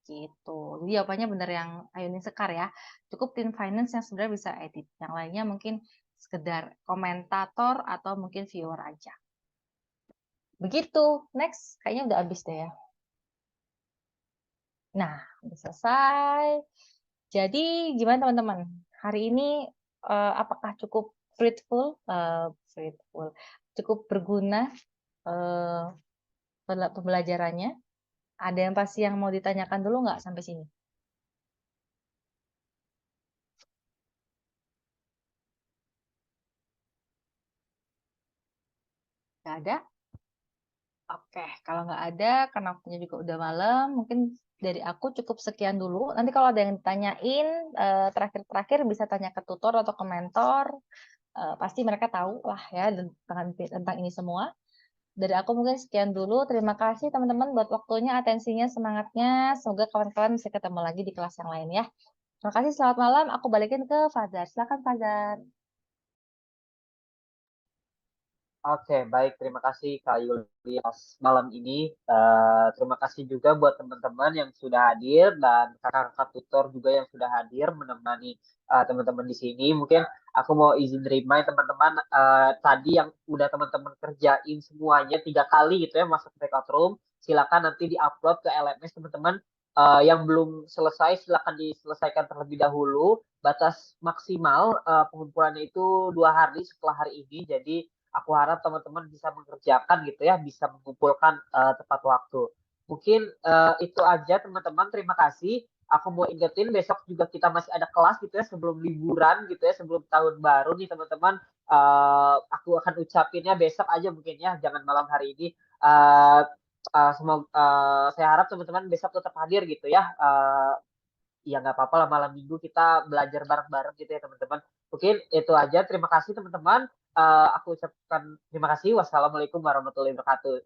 gitu. Jadi jawabannya bener yang Ayunin Sekar ya. Cukup tim finance yang sebenarnya bisa edit. Yang lainnya mungkin sekedar komentator atau mungkin viewer aja. Begitu. Next, kayaknya udah habis deh ya. Nah, udah selesai. Jadi gimana teman-teman? Hari ini apakah cukup fruitful? Cukup berguna pembelajarannya? Ada yang pasti yang mau ditanyakan dulu nggak sampai sini? Nggak ada? Oke, kalau nggak ada, karena waktunya juga udah malam, mungkin dari aku cukup sekian dulu. Nanti kalau ada yang ditanyain, terakhir-terakhir bisa tanya ke tutor atau ke mentor. Pasti mereka tahu lah ya tentang ini semua. Dari aku mungkin sekian dulu. Terima kasih teman-teman buat waktunya, atensinya, semangatnya. Semoga kawan-kawan bisa ketemu lagi di kelas yang lain ya. Terima kasih, selamat malam. Aku balikin ke Fajar. Silakan Fajar. Oke, baik. Terima kasih Kak Yulias malam ini. Terima kasih juga buat teman-teman yang sudah hadir dan kakak-kakak tutor juga yang sudah hadir menemani teman-teman di sini. Mungkin aku mau izin remind teman-teman tadi yang udah teman-teman kerjain semuanya 3 kali gitu ya masuk breakout room. Silakan nanti diupload ke LMS teman-teman. Yang belum selesai silakan diselesaikan terlebih dahulu. Batas maksimal pengumpulannya itu 2 hari setelah hari ini. Jadi aku harap teman-teman bisa mengerjakan gitu ya, bisa mengumpulkan tepat waktu. Mungkin itu aja teman-teman, terima kasih. Aku mau ingetin besok juga kita masih ada kelas gitu ya sebelum liburan gitu ya, sebelum tahun baru nih teman-teman. Aku akan ucapinnya besok aja mungkin ya, jangan malam hari ini. Semoga saya harap teman-teman besok tetap hadir gitu ya. Ya nggak apa-apa lah malam minggu kita belajar bareng-bareng gitu ya teman-teman. Mungkin itu aja. Terima kasih teman-teman. Aku ucapkan terima kasih. Wassalamualaikum warahmatullahi wabarakatuh.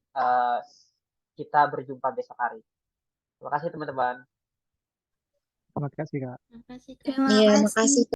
Kita berjumpa besok hari. Terima kasih teman-teman. Terima kasih, Kak. Terima kasih Kak. Terima Iya, kasih. makasih.